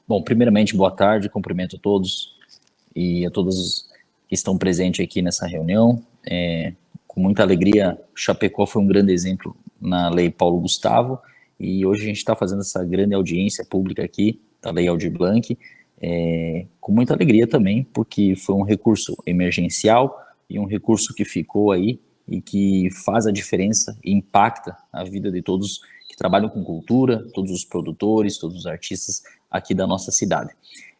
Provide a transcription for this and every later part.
Bom, primeiramente, boa tarde, cumprimento a todos e a todos que estão presentes aqui nessa reunião. Com muita alegria, Chapecó foi um grande exemplo na Lei Paulo Gustavo e hoje a gente está fazendo essa grande audiência pública aqui da Lei Aldir Blanc, com muita alegria também, porque foi um recurso emergencial e um recurso que ficou aí e que faz a diferença e impacta a vida de todos que trabalham com cultura, todos os produtores, todos os artistas aqui da nossa cidade.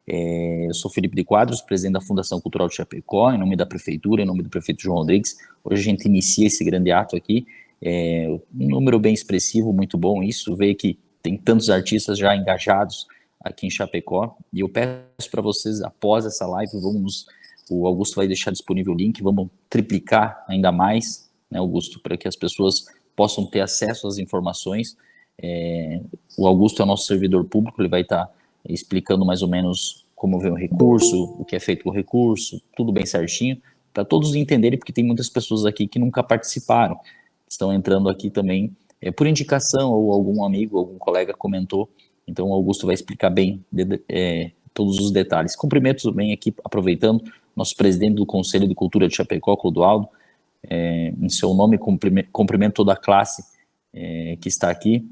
Eu sou Felipe de Quadros, presidente da Fundação Cultural de Chapecó, em nome da Prefeitura, em nome do prefeito João Rodrigues. Hoje a gente inicia esse grande ato aqui, um número bem expressivo, muito bom isso, ver que tem tantos artistas já engajados aqui em Chapecó, e eu peço para vocês, após essa live, o Augusto vai deixar disponível o link, vamos triplicar ainda mais, né, Augusto, para que as pessoas possam ter acesso às informações. O Augusto é o nosso servidor público, ele vai estar explicando mais ou menos como vem o recurso, o que é feito com o recurso, tudo bem certinho, para todos entenderem, porque tem muitas pessoas aqui que nunca participaram, estão entrando aqui também por indicação, ou algum amigo, algum colega comentou, então o Augusto vai explicar bem todos os detalhes. Cumprimento também aqui, aproveitando, nosso presidente do Conselho de Cultura de Chapecó, Clodoaldo, em seu nome, cumprimento toda a classe que está aqui.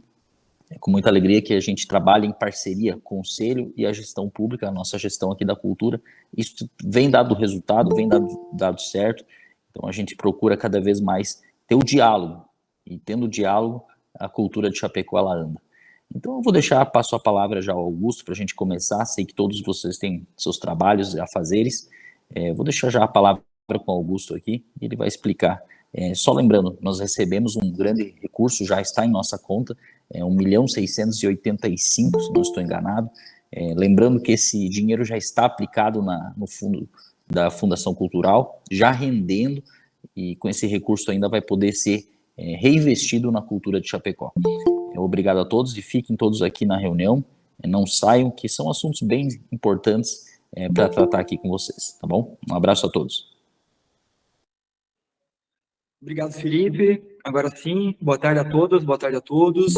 É com muita alegria que a gente trabalha em parceria, Conselho e a gestão pública, a nossa gestão aqui da cultura. Isso vem dado resultado, vem dado certo, então a gente procura cada vez mais ter o diálogo, e tendo o diálogo, a cultura de Chapecó, ela anda. Então eu vou passo a palavra já ao Augusto para a gente começar, sei que todos vocês têm seus trabalhos a fazeres, vou deixar já a palavra com o Augusto aqui, e ele vai explicar. Só lembrando, nós recebemos um grande recurso, já está em nossa conta, 1.685.000, se não estou enganado, lembrando que esse dinheiro já está aplicado no fundo da Fundação Cultural, já rendendo, e com esse recurso ainda vai poder ser reinvestido na cultura de Chapecó. Obrigado a todos e fiquem todos aqui na reunião, não saiam, que são assuntos bem importantes para tratar aqui com vocês, tá bom? Um abraço a todos. Obrigado, Felipe. Agora sim, boa tarde a todas, boa tarde a todos.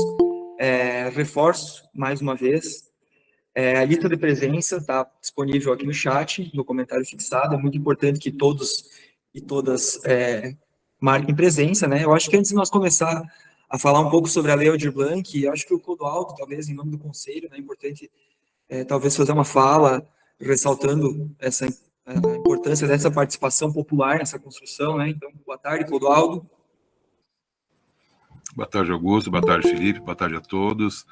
Reforço, mais uma vez, a lista de presença está disponível aqui no chat, no comentário fixado. É muito importante que todos e todas marquem presença, né? Eu acho que antes de nós começar a falar um pouco sobre a Lei Aldir Blanc, eu acho que o Clodoaldo, talvez, em nome do Conselho, né, é importante talvez fazer uma fala ressaltando a importância dessa participação popular nessa construção, né? Então, boa tarde, Clodoaldo. Boa tarde, Augusto. Boa tarde, Felipe. Boa tarde a todos.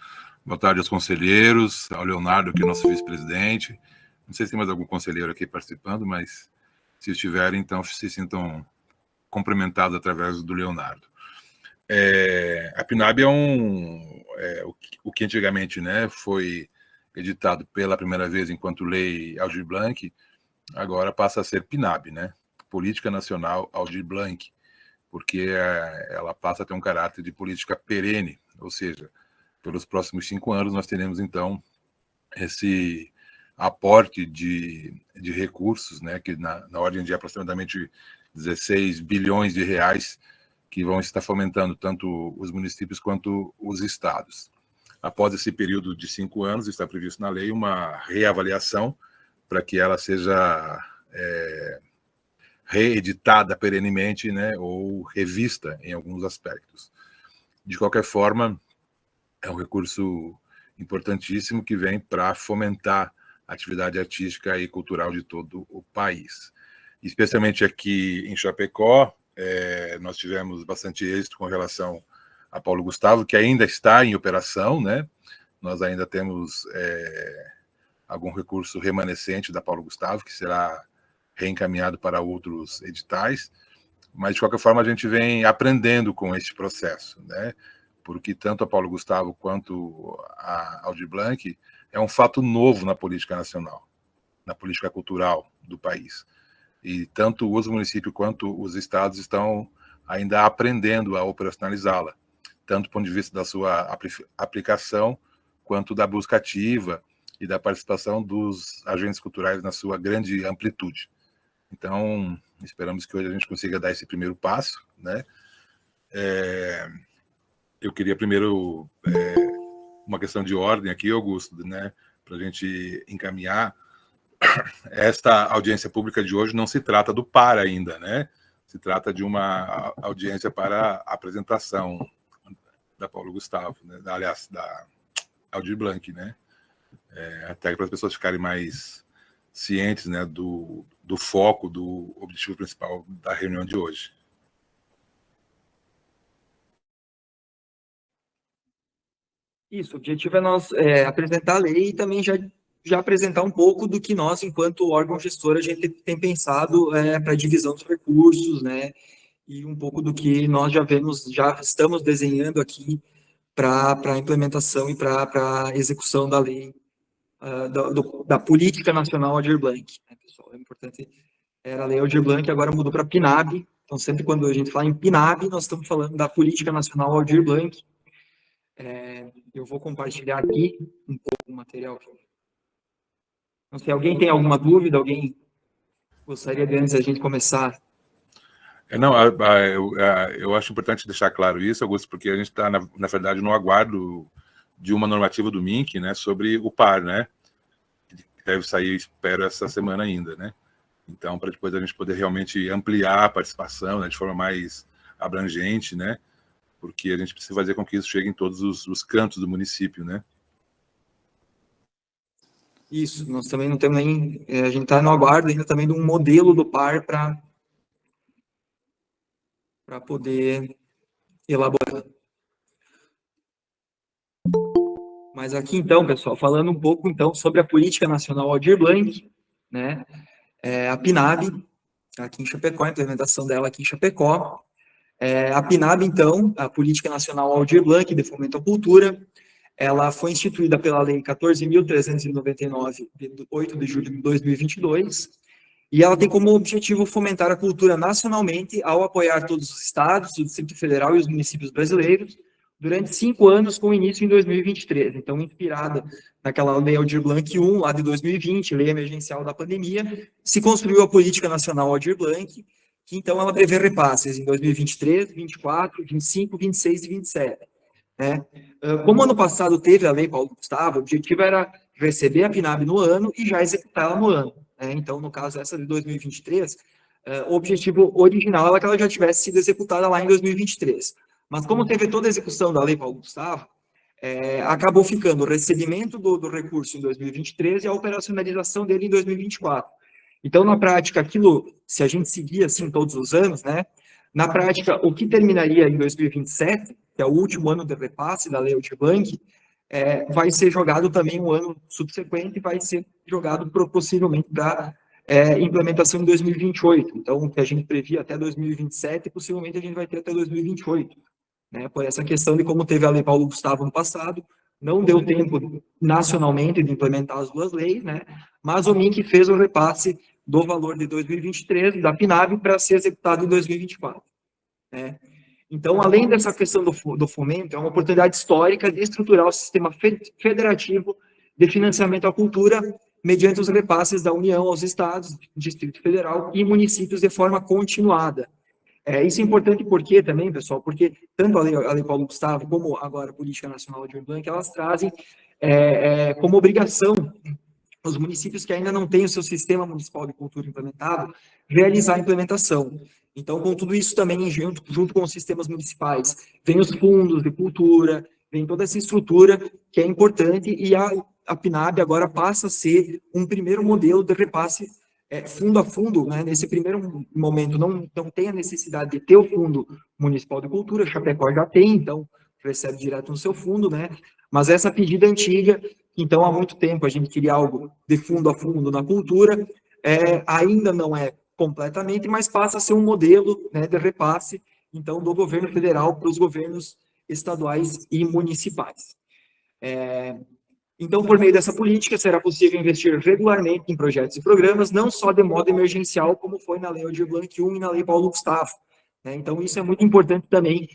Boa tarde aos conselheiros, ao Leonardo, que é nosso vice-presidente. Não sei se tem mais algum conselheiro aqui participando, mas se estiverem, então se sintam cumprimentados através do Leonardo. A PNAB é o que antigamente, né, foi editado pela primeira vez enquanto Lei Aldir Blanc, agora passa a ser PNAB, né? Política Nacional Aldir Blanc, porque ela passa a ter um caráter de política perene, ou seja, pelos próximos 5 anos nós teremos, então, esse aporte de recursos, né, que na ordem de aproximadamente 16 bilhões de reais, que vão estar fomentando tanto os municípios quanto os estados. Após esse período de 5 anos, está previsto na lei uma reavaliação para que ela seja reeditada perenemente, né, ou revista em alguns aspectos. De qualquer forma, é um recurso importantíssimo que vem para fomentar a atividade artística e cultural de todo o país. Especialmente aqui em Chapecó, nós tivemos bastante êxito com relação a Paulo Gustavo, que ainda está em operação, né? Nós ainda temos algum recurso remanescente da Paulo Gustavo, que será reencaminhado para outros editais, mas de qualquer forma a gente vem aprendendo com este processo, né? Porque tanto a Paulo Gustavo quanto a Aldir Blanc é um fato novo na política nacional, na política cultural do país. E tanto os municípios quanto os estados estão ainda aprendendo a operacionalizá-la, tanto do ponto de vista da sua aplicação, quanto da busca ativa e da participação dos agentes culturais na sua grande amplitude. Então, esperamos que hoje a gente consiga dar esse primeiro passo, né? Eu queria primeiro uma questão de ordem aqui, Augusto, né? para a gente encaminhar, esta audiência pública de hoje não se trata do par ainda, né? Se trata de uma audiência para a apresentação da Paulo Gustavo, né? Aliás, da Aldir Blanc, né? Até para as pessoas ficarem mais cientes, né, do foco, do objetivo principal da reunião de hoje. Isso, o objetivo é nós apresentar a lei e também já apresentar um pouco do que nós, enquanto órgão gestor, a gente tem pensado para a divisão dos recursos, né, e um pouco do que nós já estamos desenhando aqui para a implementação e para a execução da lei, da Política Nacional Aldir Blanc, né, pessoal? É importante, era a Lei Aldir Blanc, agora mudou para PNAB, então sempre quando a gente fala em PNAB, nós estamos falando da Política Nacional Aldir Blanc. Eu vou compartilhar aqui um pouco o material. Não sei, alguém tem alguma dúvida? Alguém gostaria de, antes da gente começar? Não, eu acho importante deixar claro isso, Augusto, porque a gente está, na verdade, no aguardo de uma normativa do MINC, né, sobre o par, né, que deve sair, espero, essa semana ainda, né, então, para depois a gente poder realmente ampliar a participação, né, de forma mais abrangente, né, porque a gente precisa fazer com que isso chegue em todos os cantos do município, né. Isso, nós também não temos nem, a gente está no aguardo ainda também de um modelo do par para poder elaborar. Mas aqui, então, pessoal, falando um pouco, então, sobre a Política Nacional Aldir Blanc, né, a PNAB, aqui em Chapecó, a implementação dela aqui em Chapecó. A PNAB, então, a Política Nacional Aldir Blanc de Fomento à Cultura, ela foi instituída pela Lei 14.399, de 8 de julho de 2022, e ela tem como objetivo fomentar a cultura nacionalmente ao apoiar todos os estados, o Distrito Federal e os municípios brasileiros, durante 5 anos, com início em 2023. Então, inspirada naquela Lei Aldir Blanc 1, lá de 2020, Lei Emergencial da Pandemia, se construiu a Política Nacional Aldir Blanc, que então ela prevê repasses em 2023, 24, 25, 26 e 27. Né? Como ano passado teve a Lei Paulo Gustavo, o objetivo era receber a PNAB no ano e já executá-la no ano. Né? Então, no caso, essa de 2023, o objetivo original era que ela já tivesse sido executada lá em 2023. Mas como teve toda a execução da Lei Paulo Gustavo, acabou ficando o recebimento do recurso em 2023 e a operacionalização dele em 2024. Então, na prática, aquilo, se a gente seguir assim todos os anos, né, na prática, o que terminaria em 2027, que é o último ano de repasse da Lei Aldir Blanc, vai ser jogado também um ano subsequente e vai ser jogado possivelmente para implementação em 2028. Então, o que a gente previa até 2027, possivelmente a gente vai ter até 2028. Né, por essa questão de como teve a Lei Paulo Gustavo no passado, não deu tempo nacionalmente de implementar as duas leis, né, mas o MINC fez o repasse do valor de 2023 da PNAB para ser executado em 2024. Né. Então, além dessa questão do fomento, é uma oportunidade histórica de estruturar o sistema federativo de financiamento à cultura mediante os repasses da União aos estados, Distrito Federal e municípios de forma continuada. Isso é importante porque também, pessoal, porque tanto a Lei Paulo Gustavo como agora a Política Nacional Aldir Blanc, elas trazem como obrigação os municípios que ainda não têm o seu sistema municipal de cultura implementado, realizar a implementação. Então, com tudo isso também, junto com os sistemas municipais, vem os fundos de cultura, vem toda essa estrutura que é importante, e a PNAB agora passa a ser um primeiro modelo de repasse fundo a fundo, né? Nesse primeiro momento não tem a necessidade de ter o Fundo Municipal de Cultura, Chapecó já tem, então recebe direto no seu fundo, né? Mas essa pedida antiga, então há muito tempo a gente queria algo de fundo a fundo na cultura, ainda não é completamente, mas passa a ser um modelo, né, de repasse, então, do governo federal para os governos estaduais e municipais. Então, por meio dessa política, será possível investir regularmente em projetos e programas, não só de modo emergencial, como foi na Lei Aldir Blanc 1 e na Lei Paulo Gustavo. Né? Então, isso é muito importante também.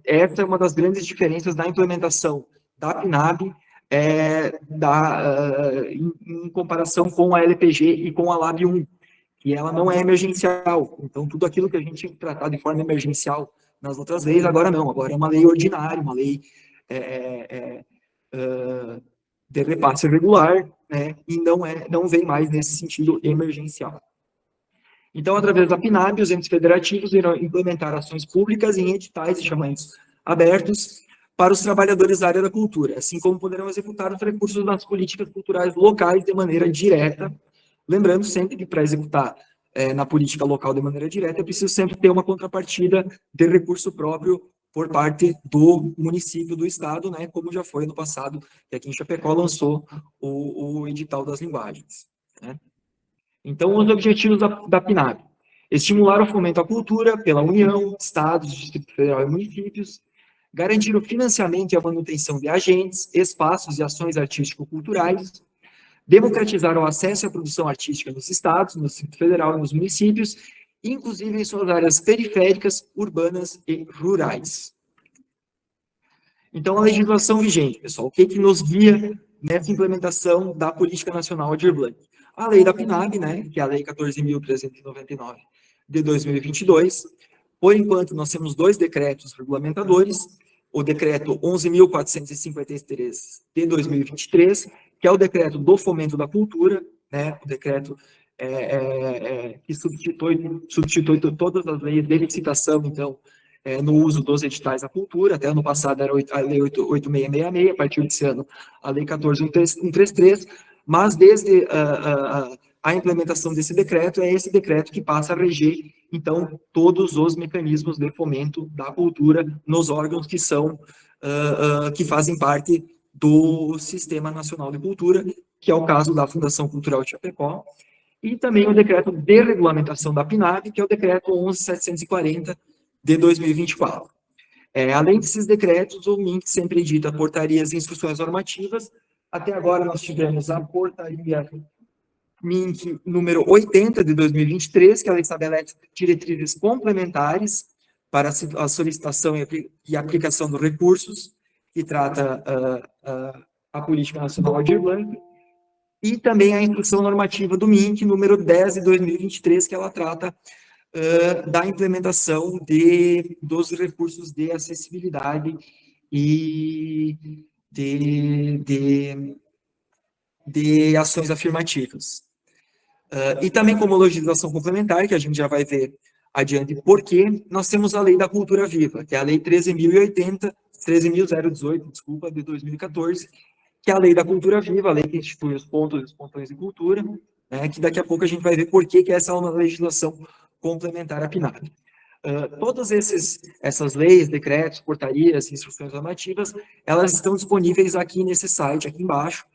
Essa é uma das grandes diferenças da implementação da PNAB em comparação com a LPG e com a LAB 1, que ela não é emergencial. Então, tudo aquilo que a gente tinha que tratar de forma emergencial nas outras leis, agora não. Agora é uma lei ordinária, uma lei de repasse regular, né, e não vem mais nesse sentido emergencial. Então, através da PNAB, os entes federativos irão implementar ações públicas em editais e chamamentos abertos para os trabalhadores da área da cultura, assim como poderão executar os recursos das políticas culturais locais de maneira direta, lembrando sempre que para executar na política local de maneira direta, é preciso sempre ter uma contrapartida de recurso próprio por parte do município, do estado, né, como já foi no passado, que aqui em Chapecó lançou o edital das linguagens, né. Então, os objetivos da PNAB: estimular o fomento à cultura pela União, Estados, Distrito Federal e municípios, garantir o financiamento e a manutenção de agentes, espaços e ações artístico-culturais, democratizar o acesso à produção artística nos estados, no Distrito Federal e nos municípios, inclusive em suas áreas periféricas, urbanas e rurais. Então, a legislação vigente, pessoal, o que nos guia nessa implementação da Política Nacional Aldir Blanc? A lei da PNAB, né, que é a Lei 14.399 de 2022. Por enquanto, nós temos 2 decretos regulamentadores, o decreto 11.453 de 2023, que é o decreto do fomento da cultura, né, o decreto que substitui todas as leis de licitação, então, no uso dos editais da cultura. Até ano passado era a Lei 8.666, a partir desse ano a Lei 14.133, mas desde a implementação desse decreto, é esse decreto que passa a reger, então, todos os mecanismos de fomento da cultura nos órgãos que são, que fazem parte do Sistema Nacional de Cultura, que é o caso da Fundação Cultural de Chapecó, e também o decreto de regulamentação da PNAB, que é o decreto 11.740 de 2024. Além desses decretos, o MINC sempre edita portarias e instruções normativas. Até agora nós tivemos a portaria MINC número 80 de 2023, que ela estabelece diretrizes complementares para a solicitação e aplicação dos recursos, que trata a Política Nacional Aldir Blanc, e também a instrução normativa do MINC número 10 de 2023, que ela trata da implementação dos recursos de acessibilidade e de ações afirmativas. E também como legislação complementar, que a gente já vai ver adiante porque nós temos a Lei da Cultura Viva, que é a Lei 13.018, desculpa, de 2014, que é a Lei da Cultura Viva, a lei que institui os pontos e os pontões de cultura, né, que daqui a pouco a gente vai ver por que essa é uma legislação complementar à PNAB. Todas essas leis, decretos, portarias, instruções normativas, elas estão disponíveis aqui nesse site, aqui embaixo.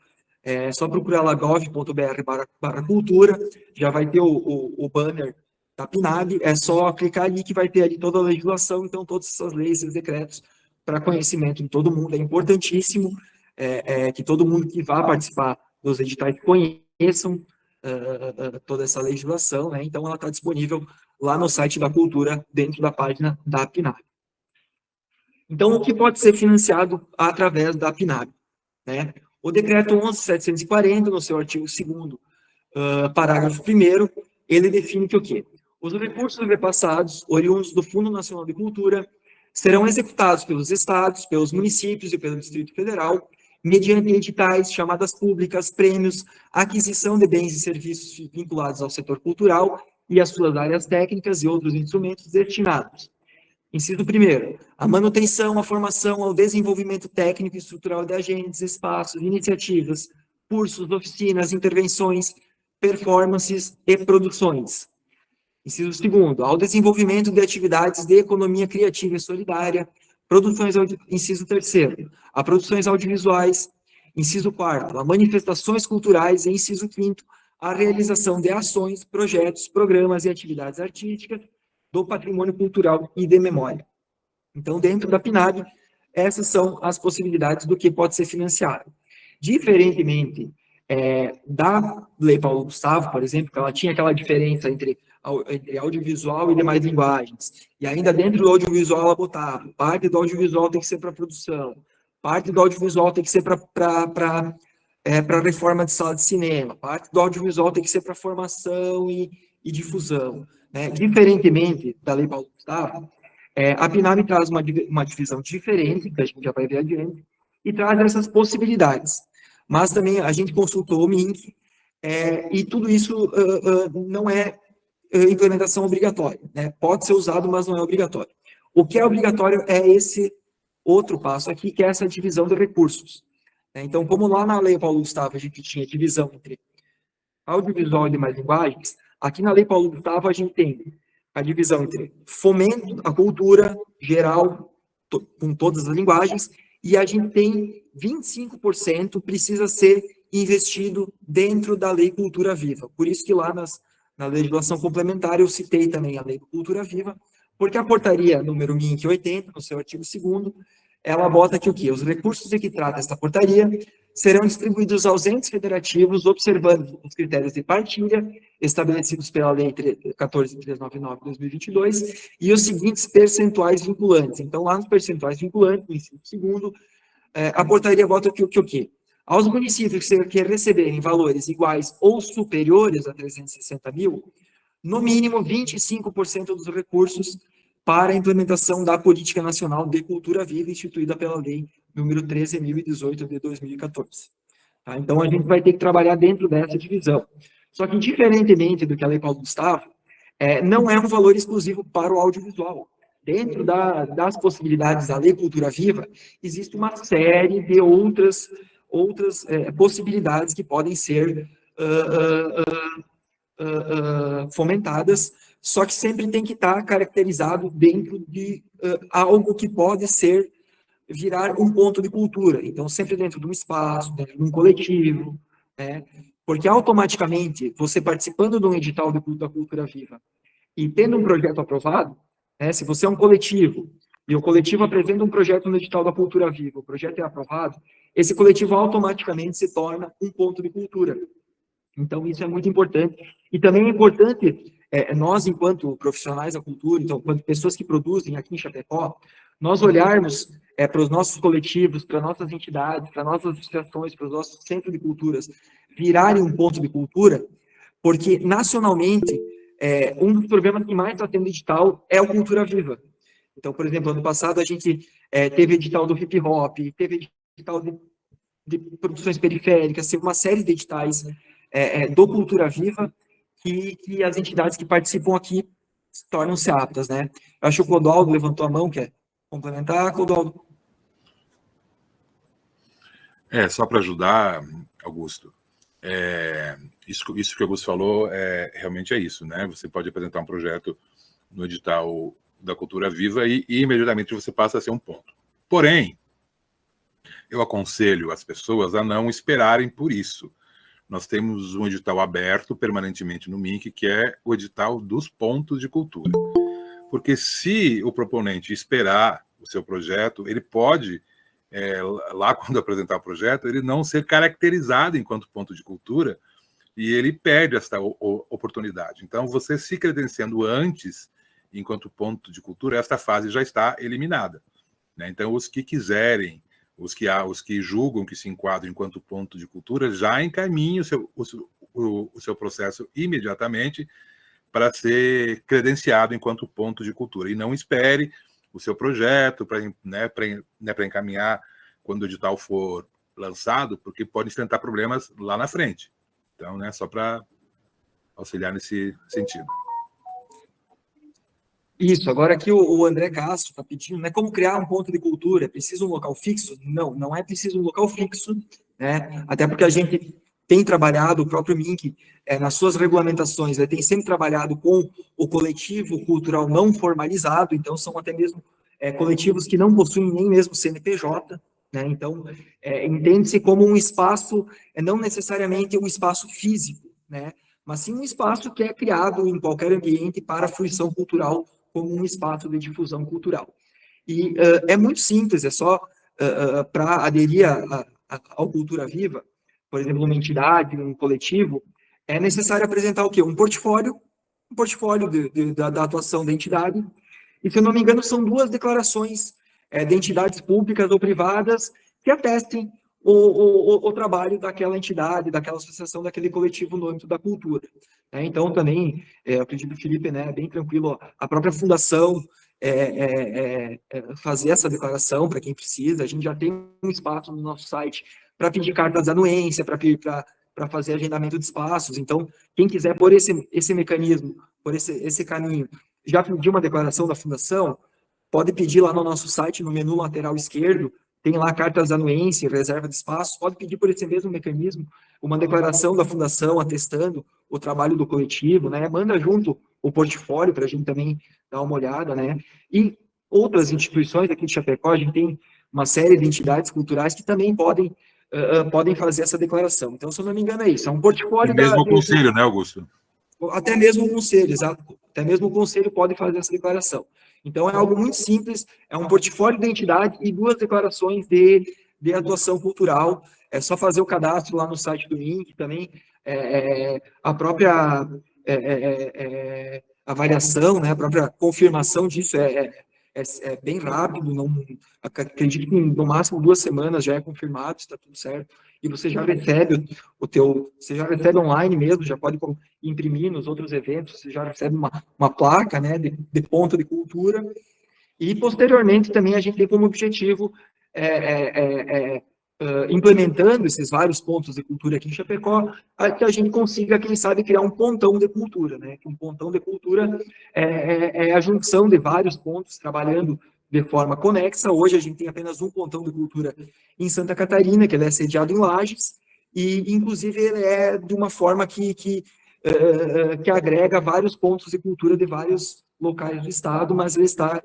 É só procurar lá gov.br/cultura, já vai ter o banner da PNAB, é só clicar ali que vai ter ali toda a legislação, então todas essas leis, esses decretos, para conhecimento de todo mundo. É importantíssimo que todo mundo que vá participar dos editais conheçam toda essa legislação, né? Então ela está disponível lá no site da Cultura, dentro da página da PNAB. Então, o que pode ser financiado através da PNAB, né? O decreto 11.740, no seu artigo 2º, parágrafo 1º, ele define que o quê? Os recursos repassados, oriundos do Fundo Nacional de Cultura, serão executados pelos estados, pelos municípios e pelo Distrito Federal, mediante editais, chamadas públicas, prêmios, aquisição de bens e serviços vinculados ao setor cultural e às suas áreas técnicas e outros instrumentos destinados. Inciso 1º, a manutenção, a formação, ao desenvolvimento técnico e estrutural de agentes, espaços, iniciativas, cursos, oficinas, intervenções, performances e produções. Inciso 2º, ao desenvolvimento de atividades de economia criativa e solidária, produções, inciso 3º, a produções audiovisuais, inciso 4º, a manifestações culturais e inciso 5º, a realização de ações, projetos, programas e atividades artísticas do patrimônio cultural e de memória. Então, dentro da PNAB, essas são as possibilidades do que pode ser financiado. Diferentemente da Lei Paulo Gustavo, por exemplo, que ela tinha aquela diferença entre audiovisual e demais linguagens, e ainda dentro do audiovisual ela botava, parte do audiovisual tem que ser para produção, parte do audiovisual tem que ser para reforma de sala de cinema, parte do audiovisual tem que ser para formação e difusão. Diferentemente da Lei Paulo Gustavo, a PNAB traz uma divisão diferente, que a gente já vai ver adiante, e traz essas possibilidades. mas também a gente consultou o MINC, e tudo isso não é implementação obrigatória, né? Pode ser usado, mas não é obrigatório. O que é obrigatório é esse outro passo aqui, que é essa divisão de recursos. Então, como lá na Lei Paulo Gustavo a gente tinha divisão entre audiovisual e demais linguagens, aqui na Lei Paulo Gustavo a gente tem a divisão entre fomento à cultura geral, com todas as linguagens, e a gente tem 25% precisa ser investido dentro da Lei Cultura Viva. Por isso que lá na legislação complementar eu citei também a Lei Cultura Viva, porque a portaria número MINC 80, no seu artigo 2º, ela bota aqui o quê? Os recursos de que trata esta portaria serão distribuídos aos entes federativos, observando os critérios de partilha estabelecidos pela Lei 14.399 de 2022 e os seguintes percentuais vinculantes. Então, lá nos percentuais vinculantes, no inciso 2º, a portaria bota o quê? Aos municípios que receberem valores iguais ou superiores a 360 mil, no mínimo 25% dos recursos para a implementação da Política Nacional de Cultura Viva, instituída pela Lei número 13.018 de 2014. Tá? Então, a gente vai ter que trabalhar dentro dessa divisão. Só que, diferentemente do que a Lei Paulo Gustavo, não é um valor exclusivo para o audiovisual. Dentro das possibilidades da Lei Cultura Viva, existe uma série de outras possibilidades que podem ser fomentadas, só que sempre tem que estar caracterizado dentro de algo que pode virar um ponto de cultura. Então, sempre dentro de um espaço, dentro de um coletivo, né? Porque automaticamente, você participando de um edital da Cultura Viva e tendo um projeto aprovado, né, se você é um coletivo e o coletivo apresenta um projeto no edital da Cultura Viva, o projeto é aprovado, esse coletivo automaticamente se torna um ponto de cultura. Então, isso é muito importante. E também é importante, nós, enquanto profissionais da cultura, então, enquanto pessoas que produzem aqui em Chapecó, nós olharmos para os nossos coletivos, para nossas entidades, para nossas associações, para os nossos centros de culturas, virarem um ponto de cultura, porque, nacionalmente, um dos problemas que mais está tendo edital é o Cultura Viva. Então, por exemplo, ano passado a gente teve edital do hip hop, teve edital de produções periféricas, teve uma série de editais do Cultura Viva que as entidades que participam aqui tornam-se aptas, né? Eu acho que o Clodoaldo levantou a mão, quer complementar, Clodoaldo? Só para ajudar, Augusto, isso que o Augusto falou realmente é isso, né? Você pode apresentar um projeto no edital da Cultura Viva e imediatamente você passa a ser um ponto. Porém, eu aconselho as pessoas a não esperarem por isso. Nós temos um edital aberto permanentemente no MINC, que é o edital dos pontos de cultura. Porque se o proponente esperar o seu projeto, ele pode, lá quando apresentar o projeto, ele não ser caracterizado enquanto ponto de cultura e ele perde essa oportunidade. Então, você se credenciando antes, enquanto ponto de cultura, essa fase já está eliminada, né? Então, os que quiserem, os que julgam que se enquadram enquanto ponto de cultura, já encaminhem o seu processo imediatamente para ser credenciado enquanto ponto de cultura. E não espere o seu projeto para encaminhar quando o edital for lançado, porque pode enfrentar problemas lá na frente. Então, né, só para auxiliar nesse sentido. Isso, agora aqui o André Castro está pedindo, né, como criar um ponto de cultura, é preciso um local fixo? Não, não é preciso um local fixo, né, até porque a gente tem trabalhado, o próprio MINC, nas suas regulamentações, tem sempre trabalhado com o coletivo cultural não formalizado, então são até mesmo coletivos que não possuem nem mesmo CNPJ, né, então entende-se como um espaço, não necessariamente um espaço físico, né, mas sim um espaço que é criado em qualquer ambiente para a fruição cultural, como um espaço de difusão cultural. E é muito simples, é só para aderir ao Cultura Viva, por exemplo, uma entidade, um coletivo, é necessário apresentar o quê? Um portfólio da atuação da entidade, e, se eu não me engano, são 2 declarações de entidades públicas ou privadas que atestem o trabalho daquela entidade, daquela associação, daquele coletivo no âmbito da cultura. Então, também, eu acredito que o Felipe, né, é bem tranquilo, a própria fundação fazer essa declaração para quem precisa. A gente já tem um espaço no nosso site para pedir cartas de anuência, para fazer agendamento de espaços. Então, quem quiser por esse mecanismo, por esse caminho, já pediu uma declaração da fundação, pode pedir lá no nosso site, no menu lateral esquerdo, tem lá cartas de anuência, reserva de espaços, pode pedir por esse mesmo mecanismo uma declaração da fundação atestando o trabalho do coletivo, né? Manda junto o portfólio para a gente também dar uma olhada, né? E outras instituições aqui de Chapecó, a gente tem uma série de entidades culturais que também podem fazer essa declaração. Então, se eu não me engano, é isso. É um portfólio... E mesmo o conselho, né, Augusto? Até mesmo o conselho, exato. Até mesmo o conselho pode fazer essa declaração. Então, é algo muito simples, é um portfólio de identidade e 2 declarações de atuação cultural. É só fazer o cadastro lá no site do INC também. A própria avaliação, né, a própria confirmação disso é bem rápido, não, acredito que no máximo 2 semanas já é confirmado, está tudo certo, e você já recebe você já recebe online mesmo, já pode imprimir nos outros eventos, você já recebe uma placa, né, de ponto de cultura, e posteriormente também a gente tem como objetivo implementando esses vários pontos de cultura aqui em Chapecó, que a gente consiga, quem sabe, criar um pontão de cultura, né? Que um pontão de cultura é a junção de vários pontos trabalhando de forma conexa. Hoje a gente tem apenas um pontão de cultura em Santa Catarina, que ele é sediado em Lages, e inclusive ele é de uma forma que agrega vários pontos de cultura de vários locais do estado, mas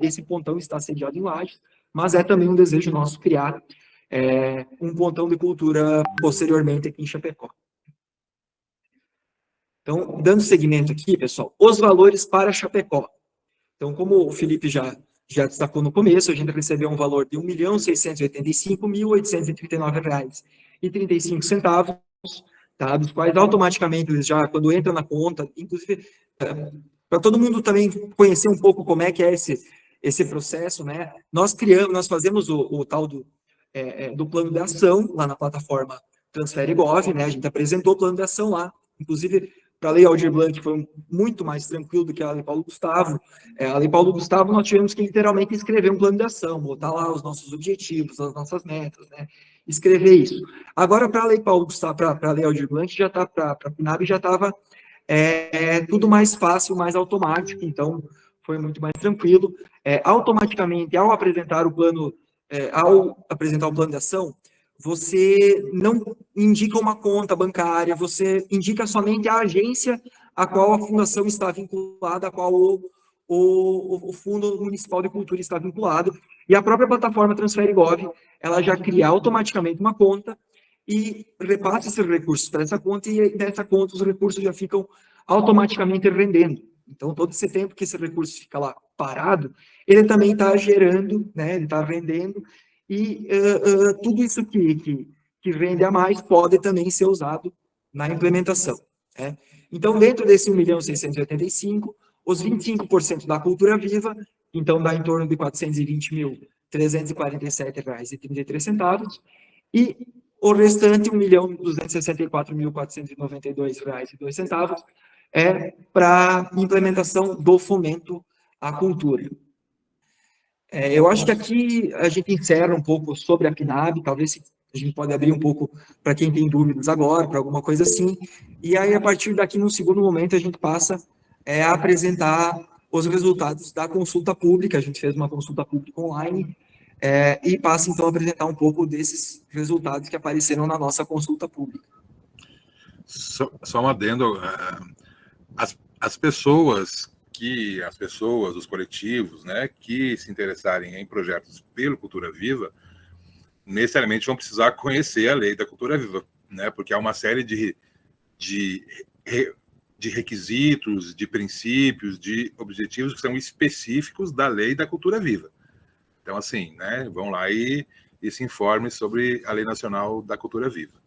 esse pontão está sediado em Lages, mas é também um desejo nosso criar um pontão de cultura posteriormente aqui em Chapecó. Então, dando seguimento aqui, pessoal, os valores para Chapecó. Então, como o Felipe já destacou no começo, a gente recebeu um valor de R$ 1.685.839,35, tá? Dos quais automaticamente eles já, quando entram na conta, inclusive, para todo mundo também conhecer um pouco como é que é esse processo, né? Nós fazemos o tal do plano de ação lá na plataforma Transfere Gov, né? A gente apresentou o plano de ação lá, inclusive para a Lei Aldir Blanc foi muito mais tranquilo do que a Lei Paulo Gustavo. A Lei Paulo Gustavo nós tivemos que literalmente escrever um plano de ação, botar lá os nossos objetivos, as nossas metas, né? Escrever isso. Agora para a Lei Paulo Gustavo, para a Lei Aldir Blanc já está, para a PNAB já estava tudo mais fácil, mais automático, então foi muito mais tranquilo. Automaticamente, ao apresentar o plano de ação, você não indica uma conta bancária, você indica somente a agência a qual a fundação está vinculada, a qual o Fundo Municipal de Cultura está vinculado, e a própria plataforma Transfere Gov, ela já cria automaticamente uma conta e repassa esses recursos para essa conta, e dessa conta os recursos já ficam automaticamente rendendo. Então, todo esse tempo que esse recurso fica lá parado, ele também está gerando, né, ele está rendendo, e tudo isso que rende a mais pode também ser usado na implementação, né? Então, dentro desse 1.685.000, os 25% da cultura viva, então dá em torno de R$ 420.347,33, e o restante, R$ 1.264.492,02 para implementação do fomento à cultura. Eu acho que aqui a gente encerra um pouco sobre a PNAB, talvez a gente pode abrir um pouco para quem tem dúvidas agora, para alguma coisa assim, e aí a partir daqui, no segundo momento, a gente passa a apresentar os resultados da consulta pública. A gente fez uma consulta pública online, e passa então a apresentar um pouco desses resultados que apareceram na nossa consulta pública. Só um adendo, as pessoas, os coletivos, né, que se interessarem em projetos pelo Cultura Viva, necessariamente vão precisar conhecer a lei da Cultura Viva, né, porque há uma série de requisitos, de princípios, de objetivos que são específicos da lei da Cultura Viva. Então, assim, né, vão lá e se informe sobre a Lei Nacional da Cultura Viva.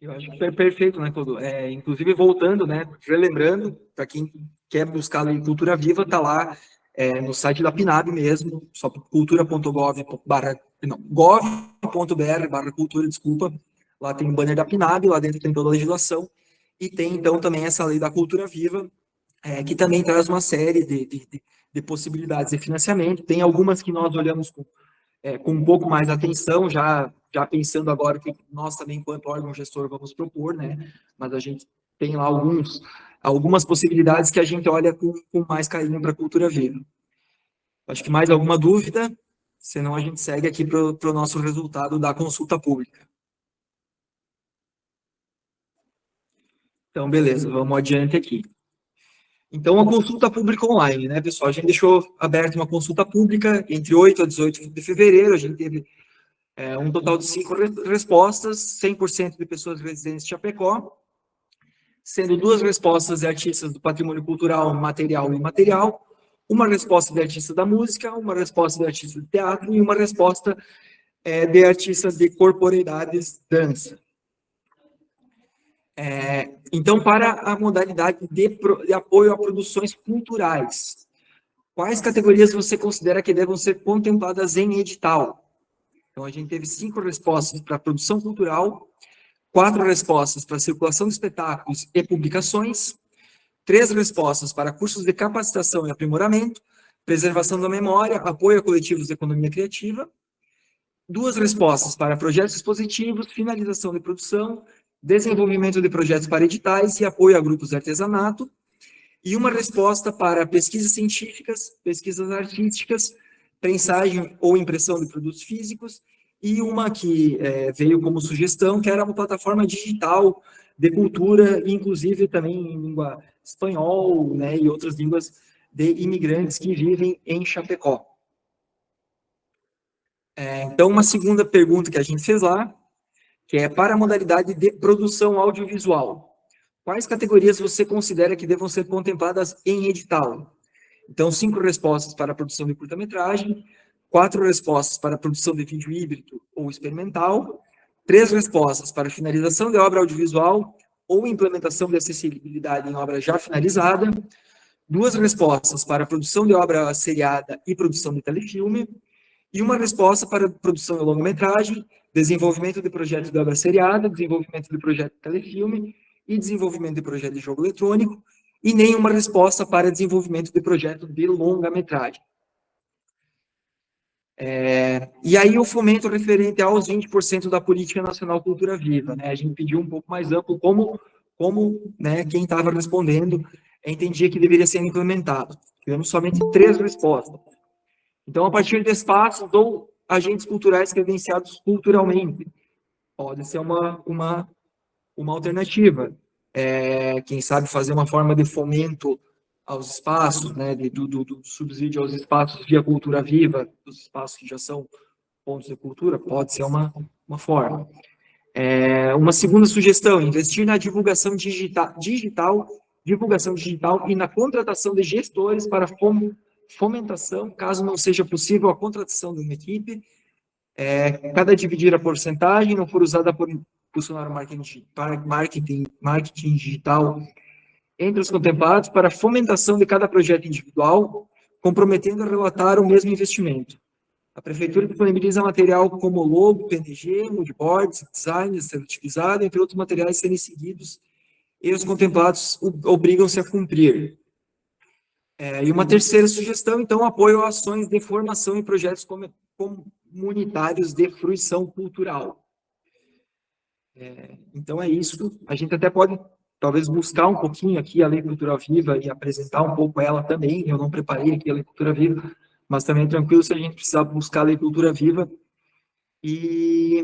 Eu acho que foi perfeito, né, Clodo? Inclusive, voltando, né, relembrando, para quem quer buscar a Lei Cultura Viva, está lá no site da PNAB mesmo, só gov.br/cultura, desculpa. Lá tem o banner da PNAB, lá dentro tem toda a legislação, e tem, então, também essa Lei da Cultura Viva, que também traz uma série de de possibilidades de financiamento. Tem algumas que nós olhamos com um pouco mais atenção, já pensando agora o que nós também, enquanto órgão gestor, vamos propor, né? Mas a gente tem lá algumas possibilidades que a gente olha com mais carinho para a cultura viva. Acho que mais alguma dúvida? Senão a gente segue aqui para o nosso resultado da consulta pública. Então, beleza, vamos adiante aqui. Então, a consulta pública online, né, pessoal? A gente deixou aberta uma consulta pública entre 8 a 18 de fevereiro, a gente teve um total de 5 respostas, 100% de pessoas residentes de Chapecó, sendo 2 respostas de artistas do patrimônio cultural, material e imaterial, uma resposta de artista da música, uma resposta de artista de teatro e uma resposta de artistas de corporeidades dança. Então, para a modalidade de apoio a produções culturais, quais categorias você considera que devam ser contempladas em edital? Então, a gente teve 5 respostas para produção cultural, 4 respostas para circulação de espetáculos e publicações, 3 respostas para cursos de capacitação e aprimoramento, preservação da memória, apoio a coletivos de economia criativa, 2 respostas para projetos expositivos, finalização de produção, desenvolvimento de projetos para editais e apoio a grupos de artesanato, e uma resposta para pesquisas científicas, pesquisas artísticas, prensagem ou impressão de produtos físicos, e uma que veio como sugestão, que era uma plataforma digital de cultura, inclusive também em língua espanhol, né, e outras línguas de imigrantes que vivem em Chapecó. Então, uma segunda pergunta que a gente fez lá, que é para a modalidade de produção audiovisual. Quais categorias você considera que devam ser contempladas em edital? Então, 5 respostas para a produção de curta-metragem, 4 respostas para a produção de vídeo híbrido ou experimental, 3 respostas para finalização de obra audiovisual ou implementação de acessibilidade em obra já finalizada, 2 respostas para a produção de obra seriada e produção de telefilme, e uma resposta para a produção de longa-metragem, desenvolvimento de projeto de obra seriada, desenvolvimento de projeto de telefilme e desenvolvimento de projeto de jogo eletrônico, e nenhuma resposta para desenvolvimento de projeto de longa-metragem. E aí o fomento referente aos 20% da Política Nacional Cultura Viva, né? A gente pediu um pouco mais amplo como né, quem estava respondendo entendia que deveria ser implementado. Tivemos somente 3 respostas. Então, a partir de espaços ou agentes culturais credenciados culturalmente, pode ser uma alternativa. Quem sabe fazer uma forma de fomento aos espaços, né, do subsídio aos espaços via cultura viva, dos espaços que já são pontos de cultura, pode ser uma forma. Uma segunda sugestão, investir na divulgação digital e na contratação de gestores para fomentação, caso não seja possível a contratação de uma equipe, cada dividir a porcentagem não for usada por funcionário marketing digital entre os contemplados para fomentação de cada projeto individual, comprometendo a relatar o mesmo investimento. A Prefeitura disponibiliza material como logo, PNG, moodboards, design certificado, entre outros materiais serem seguidos, e os contemplados obrigam-se a cumprir. E uma terceira sugestão, então, apoio a ações de formação em projetos comunitários de fruição cultural. Então, é isso. A gente até pode, talvez, buscar um pouquinho aqui a Lei Cultura Viva e apresentar um pouco ela também. Eu não preparei aqui a Lei Cultura Viva, mas também é tranquilo se a gente precisar buscar a Lei Cultura Viva e